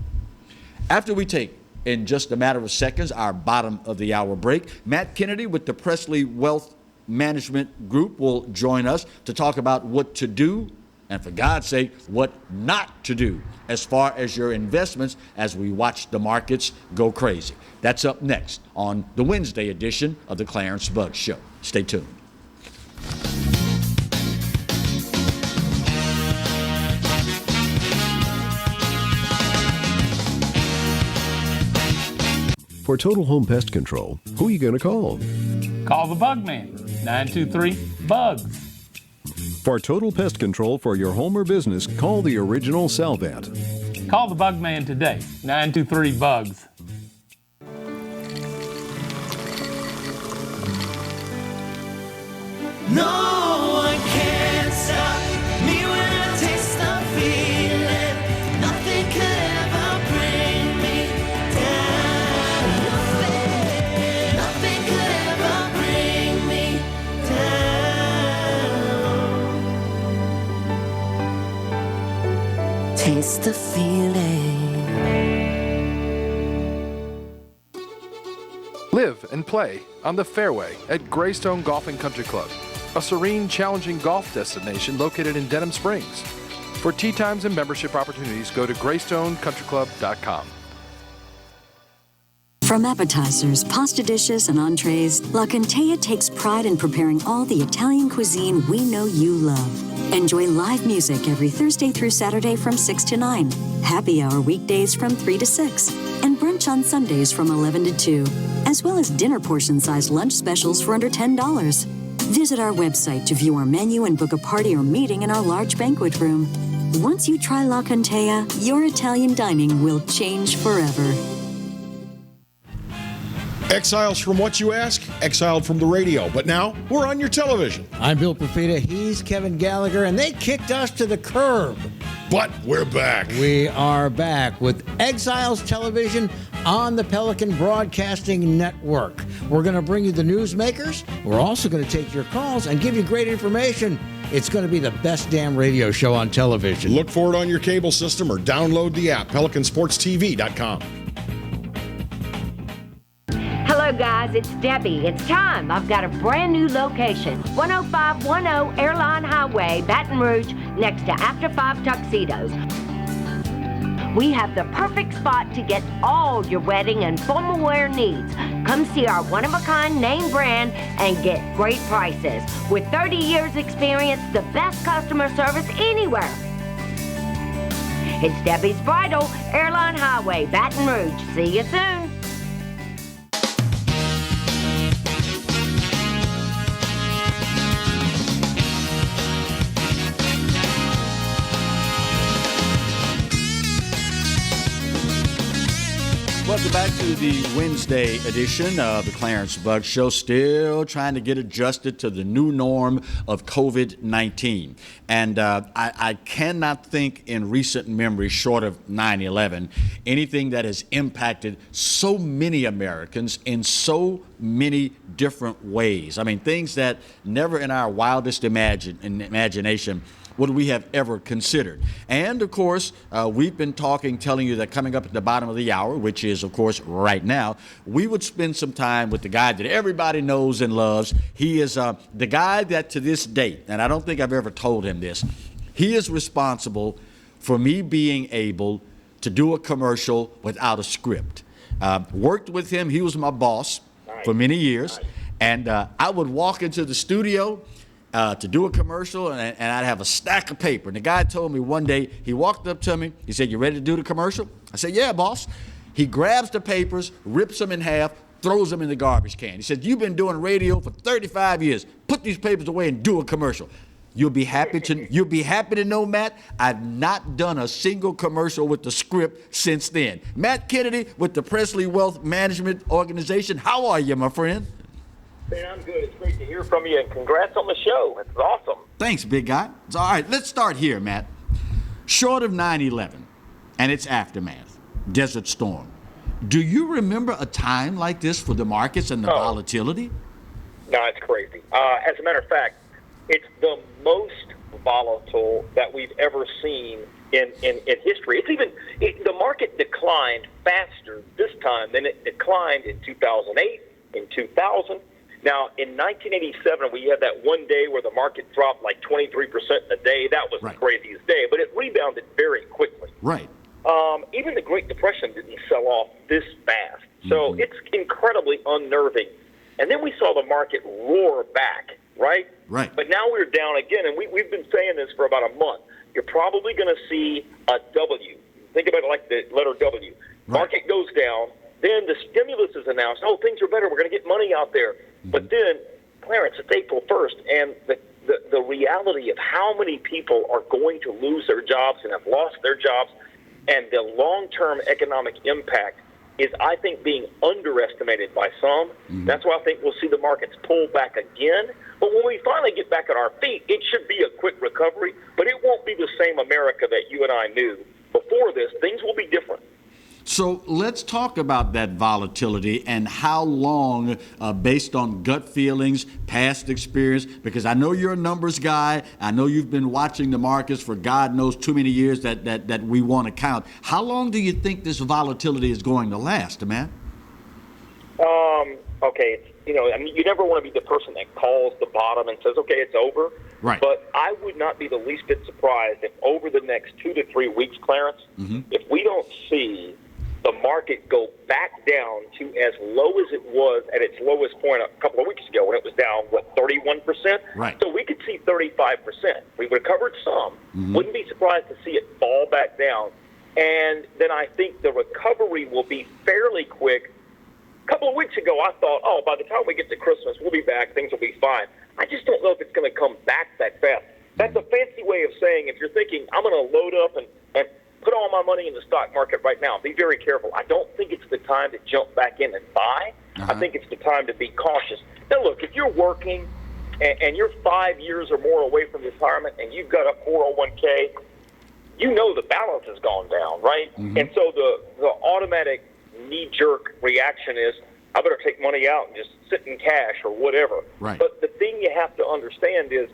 After we take, in just a matter of seconds, our bottom of the hour break, Matt Kennedy with the Presley Wealth Management Group will join us to talk about what to do and for God's sake, what not to do as far as your investments as we watch the markets go crazy. That's up next on the Wednesday edition of the Clarence Bugg Show. Stay tuned. For Total Home Pest Control, who are you going to call? Call the Bug Man, 923-BUGS. For total pest control for your home or business, call the original Salvant. Call the Bug Man today, 923-BUGS. No one can stop me when I taste the feeling. Nothing could ever bring me down. Nothing could ever bring me down. Taste the feeling. Live and play on the fairway at Greystone Golf and Country Club, a serene, challenging golf destination located in Denham Springs. For tee times and membership opportunities, go to GreystoneCountryClub.com. From appetizers, pasta dishes, and entrees, La Contea takes pride in preparing all the Italian cuisine we know you love. Enjoy live music every Thursday through Saturday from 6 to 9, happy hour weekdays from 3 to 6, and brunch on Sundays from 11 to 2, as well as dinner portion-sized lunch specials for under $10. Visit our website to view our menu and book a party or meeting in our large banquet room. Once you try La Contea, your Italian dining will change forever. Exiles from what you ask? Exiled from the radio. But now, we're on your television. I'm Bill Profita, he's Kevin Gallagher, and they kicked us to the curb. But we're back. We are back with Exiles Television on the Pelican Broadcasting Network. We're going to bring you the newsmakers. We're also going to take your calls and give you great information. It's going to be the best damn radio show on television. Look for it on your cable system or download the app, PelicanSportsTV.com. Hello, guys. It's Debbie. It's time. I've got a brand new location. 10510 Airline Highway, Baton Rouge, next to After 5 Tuxedos. We have the perfect spot to get all your wedding and formal wear needs. Come see our one-of-a-kind name brand and get great prices. With 30 years experience, the best customer service anywhere. It's Debbie's Bridal, Airline Highway, Baton Rouge. See you soon. Welcome back to the Wednesday edition of the Clarence Bugg Show. Still trying to get adjusted to the new norm of COVID-19. And I cannot think in recent memory, short of 9/11, anything that has impacted so many Americans in so many different ways. I mean, things that never in our wildest imagination would we have ever considered. And of course, we've been telling you that coming up at the bottom of the hour, which is of course right now, we would spend some time with the guy that everybody knows and loves. He is the guy that to this date, and I don't think I've ever told him this, he is responsible for me being able to do a commercial without a script. Worked with him, he was my boss for many years, and I would walk into the studio to do a commercial, and I'd have a stack of paper. And the guy told me one day, he walked up to me, he said, "You ready to do the commercial?" I said, "Yeah, boss." He grabs the papers, rips them in half, throws them in the garbage can. He said, "You've been doing radio for 35 years. Put these papers away and do a commercial." You'll be happy to know, Matt, I've not done a single commercial with the script since then. Matt Kennedy with the Presley Wealth Management Organization. How are you, my friend? Man, I'm good. It's great to hear from you, and congrats on the show. It's awesome. Thanks, big guy. It's all right. Let's start here, Matt. Short of 9/11 and its aftermath, Desert Storm, do you remember a time like this for the markets and the volatility? No, it's crazy. As a matter of fact, it's the most volatile that we've ever seen in history. The market declined faster this time than it declined in 2008, in 2000. Now, in 1987, we had that one day where the market dropped like 23% in a day. That was the craziest day, but it rebounded very quickly. Right. Even the Great Depression didn't sell off this fast. So it's incredibly unnerving. And then we saw the market roar back, right? Right. But now we're down again, and we've been saying this for about a month. You're probably going to see a W. Think about it like the letter W. Market goes down, then the stimulus is announced. Oh, things are better. We're going to get money out there. But then, Clarence, it's April 1st, and the reality of how many people are going to lose their jobs and have lost their jobs, and the long-term economic impact is, I think, being underestimated by some. That's why I think we'll see the markets pull back again. But when we finally get back on our feet, it should be a quick recovery, but it won't be the same America that you and I knew before this. Things will be different. So let's talk about that volatility and how long, based on gut feelings, past experience, because I know you're a numbers guy. I know you've been watching the markets for God knows too many years that we want to count. How long do you think this volatility is going to last, man? Okay, I mean, you never want to be the person that calls the bottom and says, okay, it's over. Right. But I would not be the least bit surprised if over the next 2 to 3 weeks, Clarence, if we don't see the market go back down to as low as it was at its lowest point a couple of weeks ago when it was down, 31%? Right. So we could see 35%. We've recovered some. Wouldn't be surprised to see it fall back down. And then I think the recovery will be fairly quick. A couple of weeks ago, I thought, oh, by the time we get to Christmas, we'll be back, things will be fine. I just don't know if it's going to come back that fast. That's a fancy way of saying if you're thinking, I'm going to load up and put all my money in the stock market right now, be very careful. I don't think it's the time to jump back in and buy. I think it's the time to be cautious. Now, look, if you're working and you're 5 years or more away from retirement and you've got a 401k, you know the balance has gone down, right? And so the automatic knee-jerk reaction is, I better take money out and just sit in cash or whatever. Right. But the thing you have to understand is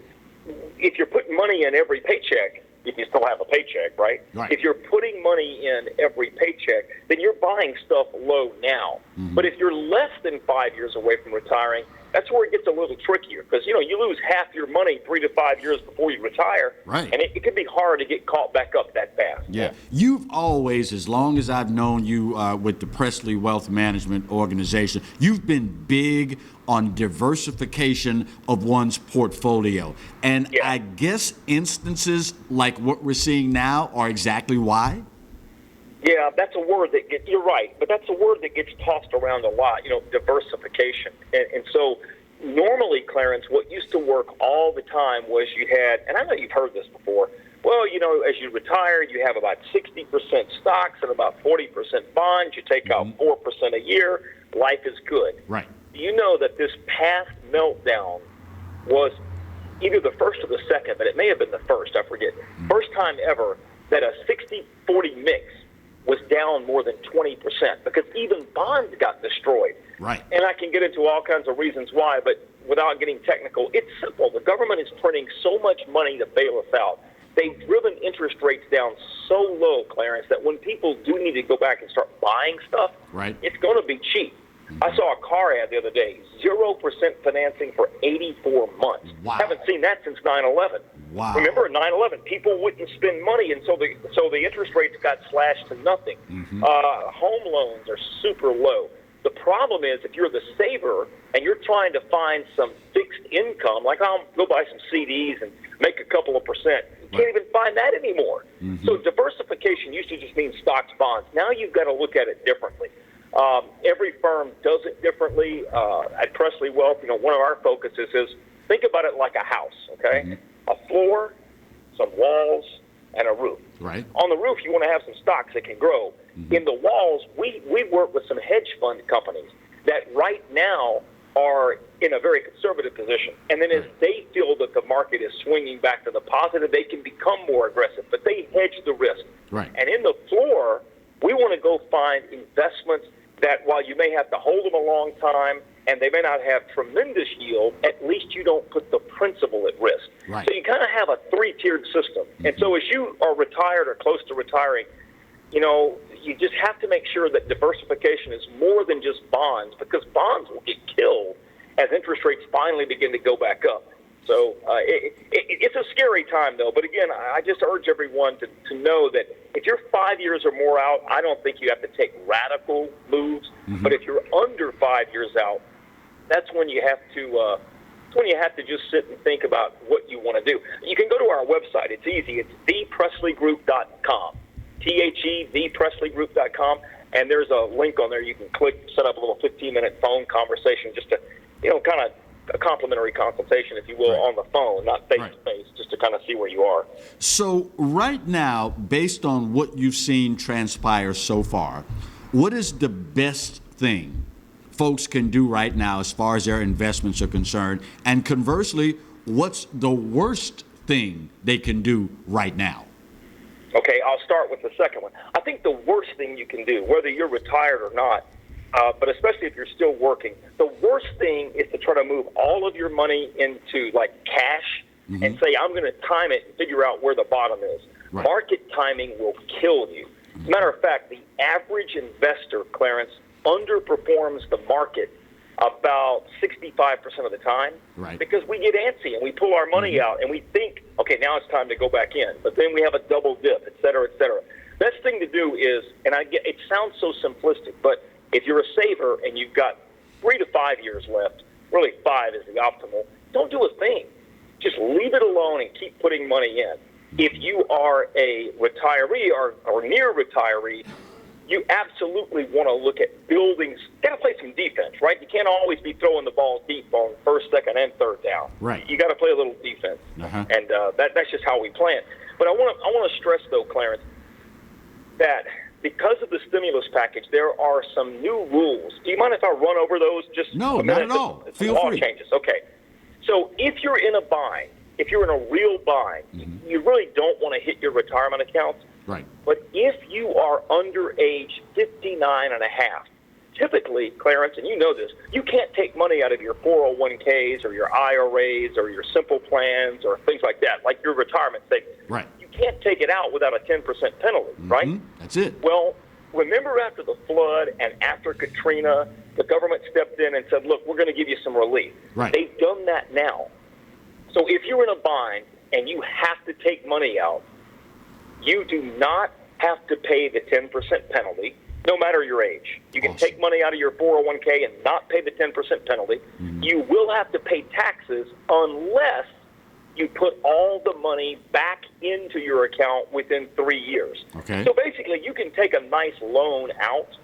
if you're putting money in every paycheck, if you still have a paycheck, right? If you're putting money in every paycheck, then you're buying stuff low now. But if you're less than 5 years away from retiring, that's where it gets a little trickier because, you lose half your money 3 to 5 years before you retire. Right. And it can be hard to get caught back up that fast. Yeah. You've always, as long as I've known you with the Presley Wealth Management Organization, you've been big on diversification of one's portfolio. And I guess instances like what we're seeing now are exactly why? Yeah, that's a word that you're right, but that's a word that gets tossed around a lot, diversification. And so normally, Clarence, what used to work all the time was you had, and I know you've heard this before, well, as you retire, you have about 60% stocks and about 40% bonds. You take out 4% a year. Life is good. Right. You know that this past meltdown was either the first or the second, but it may have been the first, I forget. First time ever that a 60-40 mix was down more than 20% because even bonds got destroyed. Right. And I can get into all kinds of reasons why, but without getting technical, it's simple. The government is printing so much money to bail us out. They've driven interest rates down so low, Clarence, that when people do need to go back and start buying stuff, it's going to be cheap. I saw a car ad the other day, 0% financing for 84 months. Wow. Haven't seen that since 9/11. Wow. Remember, at 9/11, people wouldn't spend money, and so the interest rates got slashed to nothing. Home loans are super low. The problem is if you're the saver and you're trying to find some fixed income, like I'll go buy some CDs and make a couple of percent, you can't even find that anymore. So diversification used to just mean stocks, bonds. Now you've got to look at it differently. Every firm does it differently. At Presley Wealth, one of our focuses is think about it like a house, okay? A floor, some walls, and a roof. Right. On the roof, you want to have some stocks that can grow. In the walls, we work with some hedge fund companies that right now are in a very conservative position. And then as they feel that the market is swinging back to the positive, they can become more aggressive, but they hedge the risk. Right. And in the floor, we want to go find investments that while you may have to hold them a long time and they may not have tremendous yield, at least you don't put the principal at risk. Right. So you kind of have a three-tiered system. And so as you are retired or close to retiring, you just have to make sure that diversification is more than just bonds because bonds will get killed as interest rates finally begin to go back up. So it's a scary time, though. But again, I just urge everyone to know that if you're 5 years or more out, I don't think you have to take radical moves. Mm-hmm. But if you're under 5 years out, that's when you have to. When you have to just sit and think about what you want to do. You can go to our website. It's easy. It's thepresleygroup.com. thepresleygroup.com. And there's a link on there you can click, set up a little 15-minute phone conversation just to, kind of a complimentary consultation, if you will, on the phone, not face-to-face, just to kind of see where you are. So right now, based on what you've seen transpire so far, what is the best thing folks can do right now as far as their investments are concerned? And conversely, what's the worst thing they can do right now? Okay, I'll start with the second one. I think the worst thing you can do, whether you're retired or not, but especially if you're still working, the worst thing is to try to move all of your money into like cash and say, I'm going to time it and figure out where the bottom is. Right. Market timing will kill you. As a matter of fact, the average investor, Clarence, underperforms the market about 65% of the time, right, because we get antsy and we pull our money out and we think, okay, now it's time to go back in. But then we have a double dip, et cetera, et cetera. Best thing to do is, and it sounds so simplistic, but if you're a saver and you've got 3 to 5 years left, really 5 is the optimal, don't do a thing. Just leave it alone and keep putting money in. If you are a retiree or near retiree, you absolutely want to look at buildings. Got to play some defense, right? You can't always be throwing the ball deep on first, second, and third down. Right. You got to play a little defense, and that's just how we plan. But I want to stress, though, Clarence, that because of the stimulus package, there are some new rules. Do you mind if I run over those? Just no, a minute? not at all. Feel law free. Changes. Okay. So if you're in a bind, if you're in a real bind, you really don't want to hit your retirement accounts. Right. But if you are under age 59 and a half, typically, Clarence, and you know this, you can't take money out of your 401ks or your IRAs or your simple plans or things like that, like your retirement savings. Right. You can't take it out without a 10% penalty, right? That's it. Well, remember after the flood and after Katrina, the government stepped in and said, look, we're going to give you some relief. Right. They've done that now. So if you're in a bind and you have to take money out, you do not have to pay the 10% penalty, no matter your age. You can take money out of your 401k and not pay the 10% penalty. You will have to pay taxes unless you put all the money back into your account within 3 years. Okay. So basically, you can take a nice loan out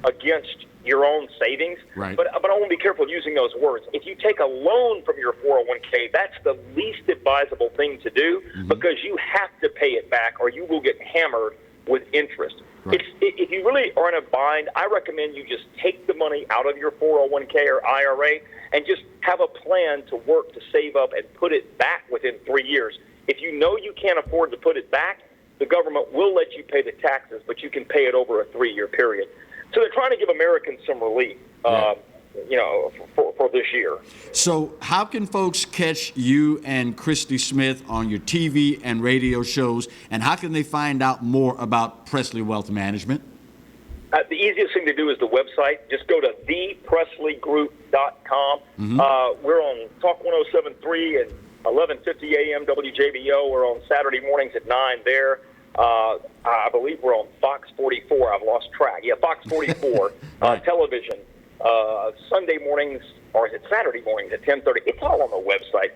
against your own savings. Right. But I want to be careful using those words. If you take a loan from your 401k, that's the least advisable thing to do because you have to pay it back or you will get hammered with interest. Right. If you really are in a bind, I recommend you just take the money out of your 401k or IRA and just have a plan to work to save up and put it back within 3 years. If you know you can't afford to put it back, the government will let you pay the taxes, but you can pay it over a 3-year period. So they're trying to give Americans some relief, for this year. So how can folks catch you and Christy Smith on your TV and radio shows, and how can they find out more about Presley Wealth Management? The easiest thing to do is the website. Just go to thepresleygroup.com. We're on Talk 107.3 and 1150 AM WJBO. We're on Saturday mornings at 9 there. I believe we're on Fox 44. I've lost track. Yeah, Fox 44 television. Sunday mornings, or is it Saturday mornings at 10:30? It's all on the website.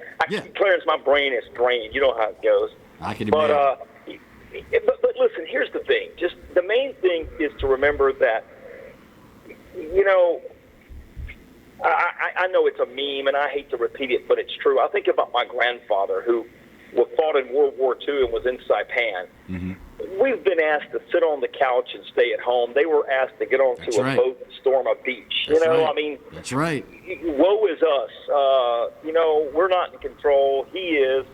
Clarence, my brain is drained. You know how it goes. I can imagine. But listen, here's the thing. Just the main thing is to remember that, I know it's a meme, and I hate to repeat it, but it's true. I think about my grandfather who fought in World War II and was in Saipan. We've been asked to sit on the couch and stay at home. They were asked to get onto a boat and storm a beach. I mean, that's right. Woe is us. We're not in control. He is.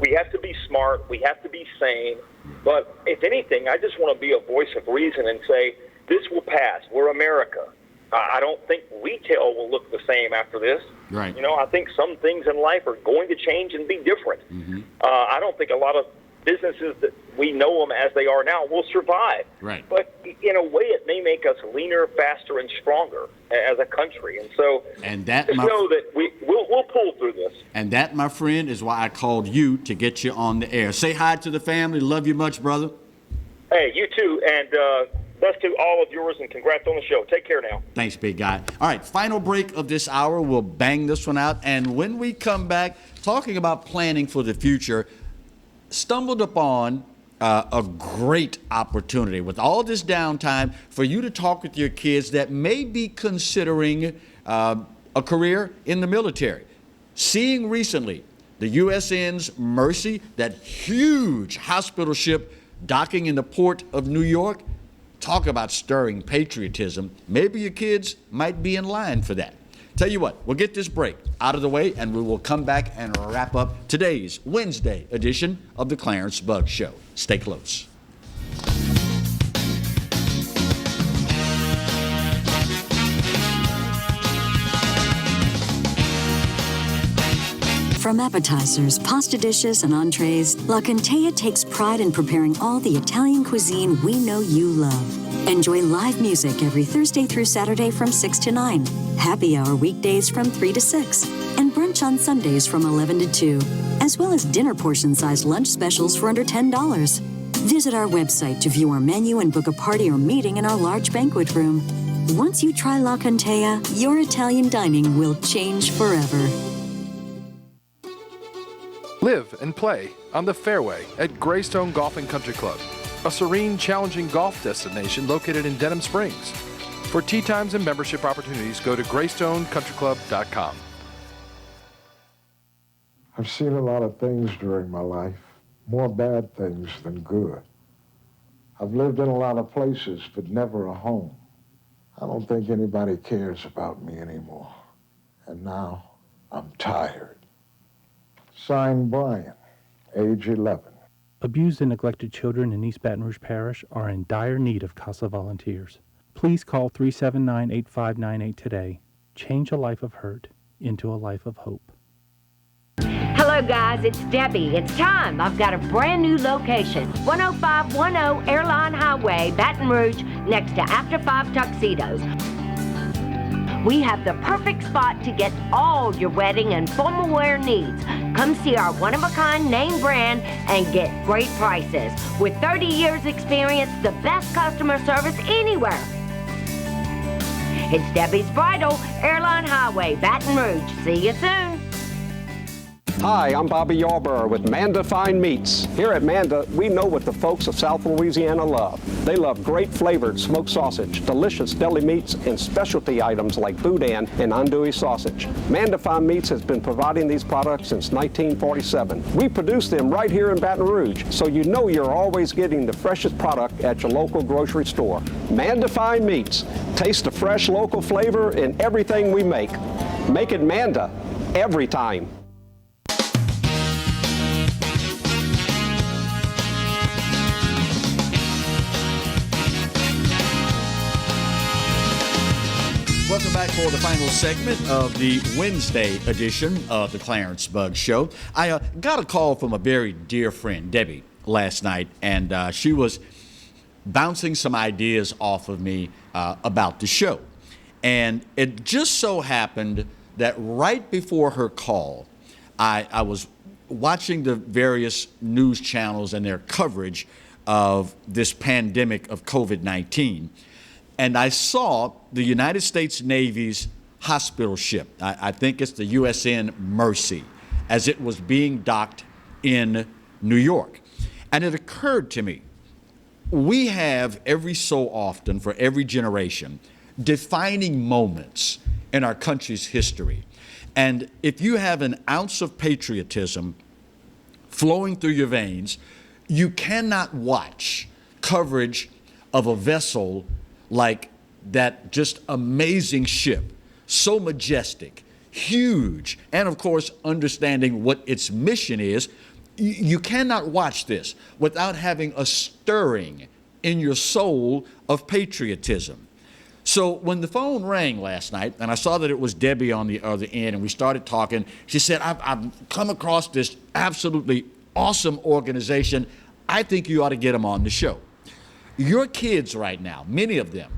We have to be smart. We have to be sane. But if anything, I just want to be a voice of reason and say, this will pass. We're America. I don't think retail will look the same after this. Right. I think some things in life are going to change and be different. I don't think a lot of businesses that we know them as they are now will survive. Right. But in a way, it may make us leaner, faster, and stronger as a country. And so just know that we'll pull through this. And that, my friend, is why I called you to get you on the air. Say hi to the family. Love you much, brother. Hey, you too. And best to all of yours, and congrats on the show. Take care now. Thanks, big guy. All right, final break of this hour. We'll bang this one out. And when we come back, talking about planning for the future, stumbled upon a great opportunity with all this downtime for you to talk with your kids that may be considering a career in the military. Seeing recently the USN's Mercy, that huge hospital ship docking in the port of New York, talk about stirring patriotism. Maybe your kids might be in line for that. Tell you what, we'll get this break out of the way and we will come back and wrap up today's Wednesday edition of the Clarence Bugg Show. Stay close. From appetizers, pasta dishes, and entrees, La Contea takes pride in preparing all the Italian cuisine we know you love. Enjoy live music every Thursday through Saturday from 6 to 9, happy hour weekdays from 3 to 6, and brunch on Sundays from 11 to 2, as well as dinner portion-sized lunch specials for under $10. Visit our website to view our menu and book a party or meeting in our large banquet room. Once you try La Contea, your Italian dining will change forever. Live and play on the fairway at Greystone Golf and Country Club, a serene, challenging golf destination located in Denham Springs. For tee times and membership opportunities, go to GreystoneCountryClub.com. I've seen a lot of things during my life, more bad things than good. I've lived in a lot of places, but never a home. I don't think anybody cares about me anymore. And now I'm tired. Signed, Brian, age 11. Abused and neglected children in East Baton Rouge Parish are in dire need of CASA volunteers. Please call 379-8598 today. Change a life of hurt into a life of hope. Hello, guys. It's Debbie. It's time. I've got a brand new location. 10510 Airline Highway, Baton Rouge, next to After 5 Tuxedos. We have the perfect spot to get all your wedding and formal wear needs. Come see our one-of-a-kind name brand and get great prices. With 30 years experience, the best customer service anywhere. It's Debbie's Bridal, Airline Highway, Baton Rouge. See you soon. Hi, I'm Bobby Yarborough with Manda Fine Meats. Here at Manda, we know what the folks of South Louisiana love. They love great flavored smoked sausage, delicious deli meats, and specialty items like boudin and andouille sausage. Manda Fine Meats has been providing these products since 1947. We produce them right here in Baton Rouge, so you know you're always getting the freshest product at your local grocery store. Manda Fine Meats. Taste the fresh local flavor in everything we make. Make it Manda every time. Welcome back for the final segment of the Wednesday edition of the Clarence Bugg Show. I got a call from a very dear friend, Debbie, last night, and she was bouncing some ideas off of me about the show. And it just so happened that right before her call, I was watching the various news channels and their coverage of this pandemic of COVID-19. And I saw the United States Navy's hospital ship, I think it's the USN Mercy, as it was being docked in New York. And it occurred to me, we have every so often, for every generation, defining moments in our country's history. And if you have an ounce of patriotism flowing through your veins, you cannot watch coverage of a vessel like that just amazing ship, so majestic, huge, and of course, understanding what its mission is. You cannot watch this without having a stirring in your soul of patriotism. So when the phone rang last night, and I saw that it was Debbie on the other end, and we started talking, she said, I've come across this absolutely awesome organization. I think you ought to get them on the show. Your kids right now, many of them,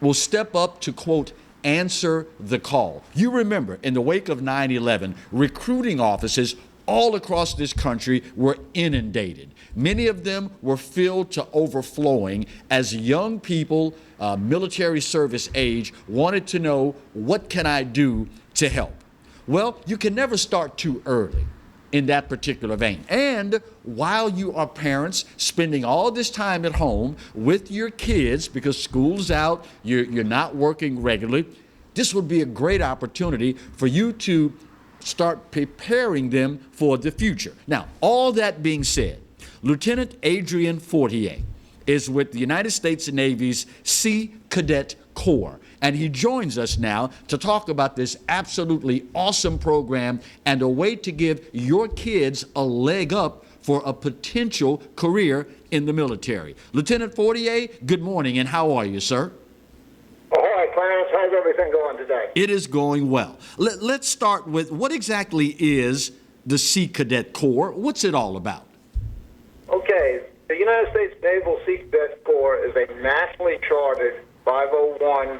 will step up to, quote, answer the call. You remember, in the wake of 9/11, recruiting offices all across this country were inundated. Many of them were filled to overflowing as young people, military service age, wanted to know, what can I do to help? Well, you can never start too early in that particular vein. And while you are parents spending all this time at home with your kids because school's out, you're not working regularly, this would be a great opportunity for you to start preparing them for the future. Now, all that being said, Lieutenant Adrian Fortier is with the United States Navy's Sea Cadet Corps, and he joins us now to talk about this absolutely awesome program and a way to give your kids a leg up for a potential career in the military. Lieutenant Fortier, good morning, and how are you, sir? Oh, hi, Clarence. How's everything going today? It is going well. Let's start with, what exactly is the Sea Cadet Corps? What's it all about? Okay, the United States Naval Sea Cadet Corps is a nationally chartered 501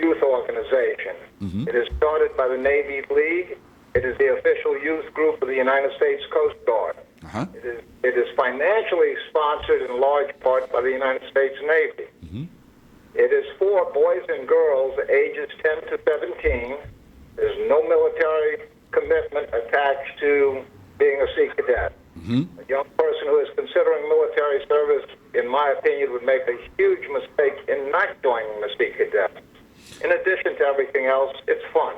youth organization. It is started by the Navy League. It is the official youth group of the United States Coast Guard. It is financially sponsored in large part by the United States Navy. It is for boys and girls ages 10 to 17. There's no military commitment attached to being a Sea Cadet. A young person who is considering military service, in my opinion, would make a huge mistake in not joining the Sea Cadets. In addition to everything else, it's fun.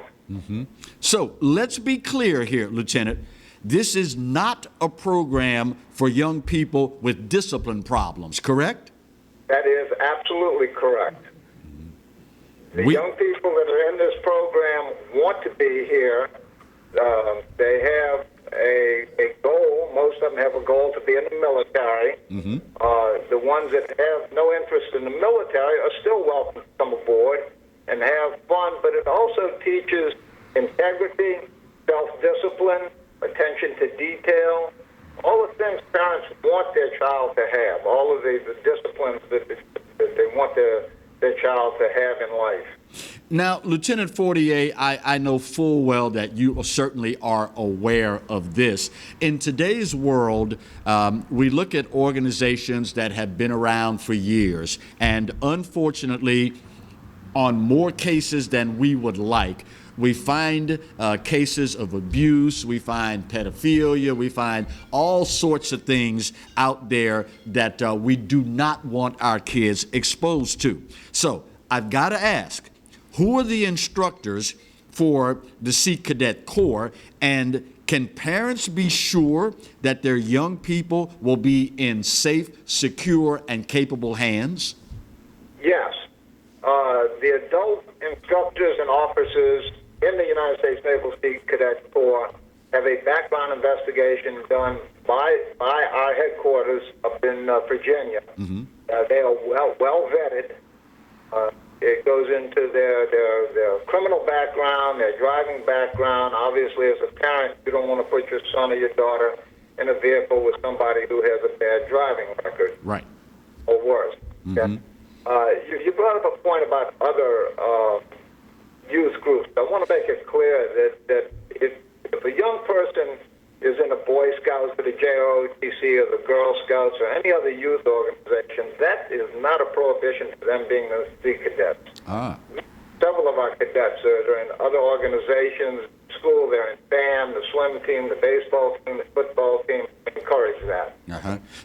So let's be clear here, Lieutenant. This is not a program for young people with discipline problems, correct? That is absolutely correct. The young people that are in this program want to be here. They have a goal. Most of them have a goal to be in the military. The ones that have no interest in the military are still welcome to come aboard and have fun, but it also teaches integrity, self-discipline, attention to detail, all the things parents want their child to have, all of the disciplines that they want their child to have in life. Now, Lieutenant Fortier, I know full well that you certainly are aware of this. In today's world, we look at organizations that have been around for years, and unfortunately, on more cases than we would like, we find cases of abuse, we find pedophilia, we find all sorts of things out there that we do not want our kids exposed to. So I've got to ask, who are the instructors for the Sea Cadet Corps, and can parents be sure that their young people will be in safe, secure, and capable hands? Yes. The adult instructors and officers in the United States Naval Sea Cadet Corps have a background investigation done by our headquarters up in Virginia. They are well vetted. It goes into their criminal background, their driving background. Obviously, as a parent, you don't want to put your son or your daughter in a vehicle with somebody who has a bad driving record. Right. Or worse. You brought up a point about other youth groups. I want to make it clear that if a young person is in a Boy Scouts or the JROTC or the Girl Scouts or any other youth organization, that is not a prohibition for them being the Sea Cadets. Several of our cadets are in other organizations, school, they're in band, the swim team, the baseball team, the football team. Encourage that.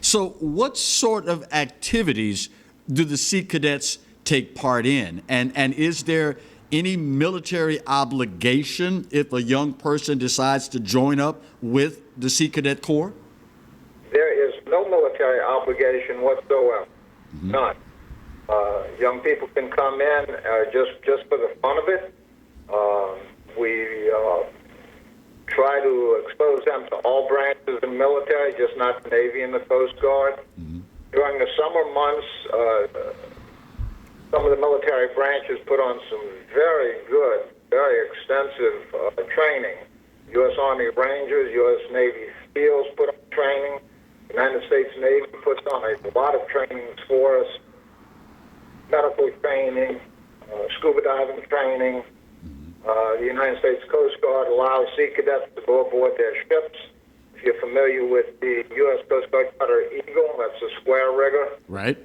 So what sort of activities do the Sea Cadets take part in? And is there any military obligation if a young person decides to join up with the Sea Cadet Corps? There is no military obligation whatsoever. None. Young people can come in just for the fun of it. We try to expose them to all branches of the military, just not the Navy and the Coast Guard. During the summer months, some of the military branches put on some very good, very extensive training. U.S. Army Rangers, U.S. Navy SEALs put on training. lot of trainings for us, medical training, scuba diving training. The United States Coast Guard allows sea cadets to go aboard their ships. If you're familiar with the U.S. Coast Guard cutter Eagle, that's a square rigger, Right.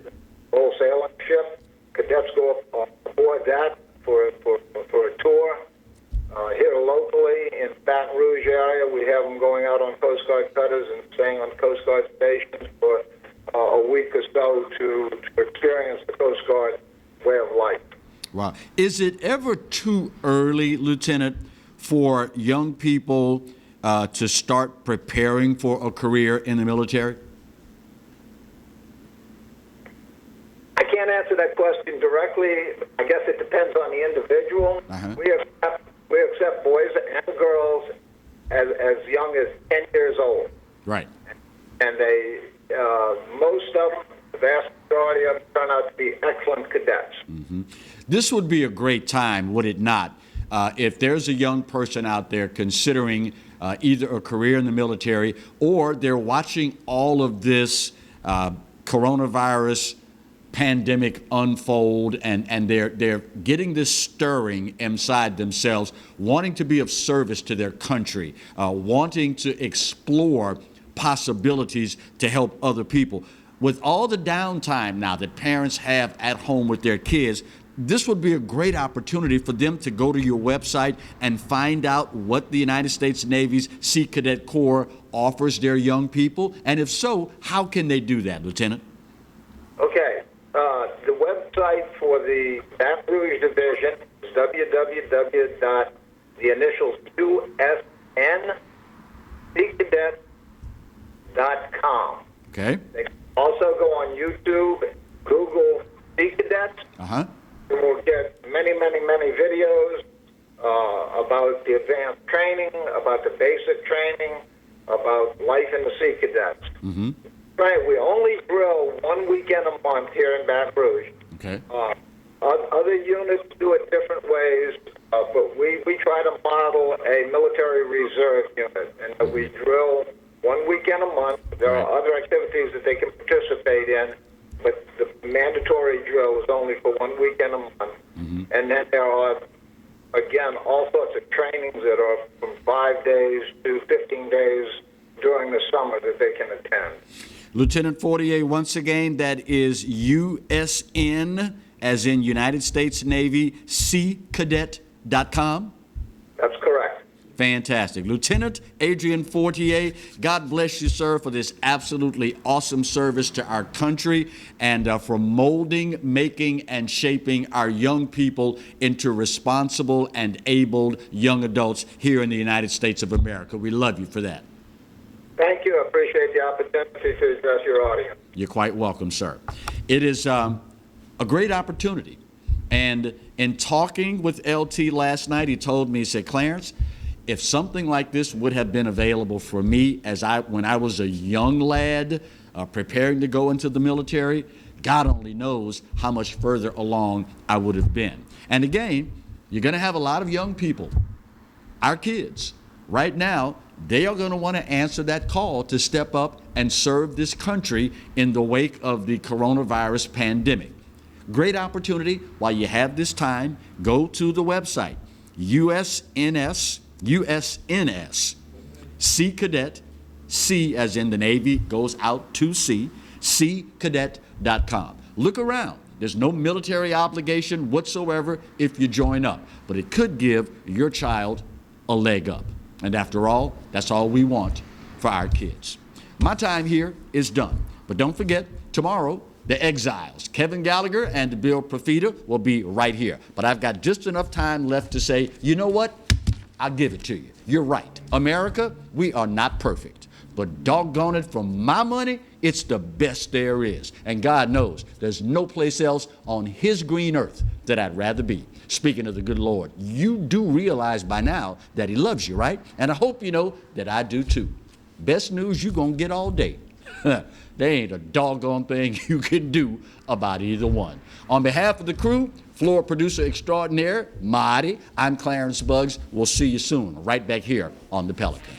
old sailing ship. Cadets go aboard that for a tour. Here locally in Baton Rouge area, we have them going out on Coast Guard cutters and staying on Coast Guard stations for a week or so to experience the Coast Guard way of life. Wow. Is it ever too early, Lieutenant, for young people to start preparing for a career in the military? I can't answer that question directly. I guess it depends on the individual. We accept boys and girls as young as 10 years old. Right. And they, most of them, the vast majority of them turn out to be excellent cadets. This would be a great time, would it not, if there's a young person out there considering either a career in the military or they're watching all of this coronavirus pandemic unfold and they're getting this stirring inside themselves, wanting to be of service to their country, wanting to explore possibilities to help other people. With all the downtime now that parents have at home with their kids, this would be a great opportunity for them to go to your website and find out what the United States Navy's Sea Cadet Corps offers their young people. And if so, how can they do that, Lieutenant? Okay. The website for the Baton Rouge Division is www.theinitials USN.com. Okay. They can also go on YouTube, Google Sea Cadets. You will get many videos about the advanced training, about the basic training, about life in the Sea Cadets. Right, we only drill 1 weekend a month here in Baton Rouge. Okay. Other units do it different ways, but we try to model a military reserve unit, and we drill 1 weekend a month. There are other activities that they can participate in, but the mandatory drill is only for 1 weekend a month. And then there are, again, all sorts of trainings that are from 5 days to 15 days during the summer that they can attend. Lieutenant Fortier, once again, that is USN, as in United States Navy, SeaCadet.com? That's correct. Fantastic. Lieutenant Adrian Fortier, God bless you, sir, for this absolutely awesome service to our country and for molding, making, and shaping our young people into responsible and abled young adults here in the United States of America. We love you for that. Thank you. I appreciate the opportunity to address your audience. You're quite welcome, sir. It is a great opportunity. And in talking with LT last night, he told me, he said, Clarence, if something like this would have been available for me when I was a young lad preparing to go into the military, God only knows how much further along I would have been. And again, you're going to have a lot of young people, our kids, right now. They are going to want to answer that call to step up and serve this country in the wake of the coronavirus pandemic. Great opportunity. While you have this time, go to the website, USNS, Sea Cadet, C as in the Navy goes out to sea, SeaCadet.com. Look around. There's no military obligation whatsoever if you join up, but it could give your child a leg up. And after all, that's all we want for our kids. My time here is done. But don't forget, tomorrow, the Exiles, Kevin Gallagher and Bill Profita will be right here. But I've got just enough time left to say, you know what? I'll give it to you. You're right. America, we are not perfect. But doggone it, for my money, it's the best there is. And God knows there's no place else on his green earth that I'd rather be. Speaking of the good Lord, you do realize by now that he loves you, right? And I hope you know that I do too. Best news you're going to get all day. There ain't a doggone thing you can do about either one. On behalf of the crew, floor producer extraordinaire, Marty, I'm Clarence Buggs. We'll see you soon, right back here on the Pelican.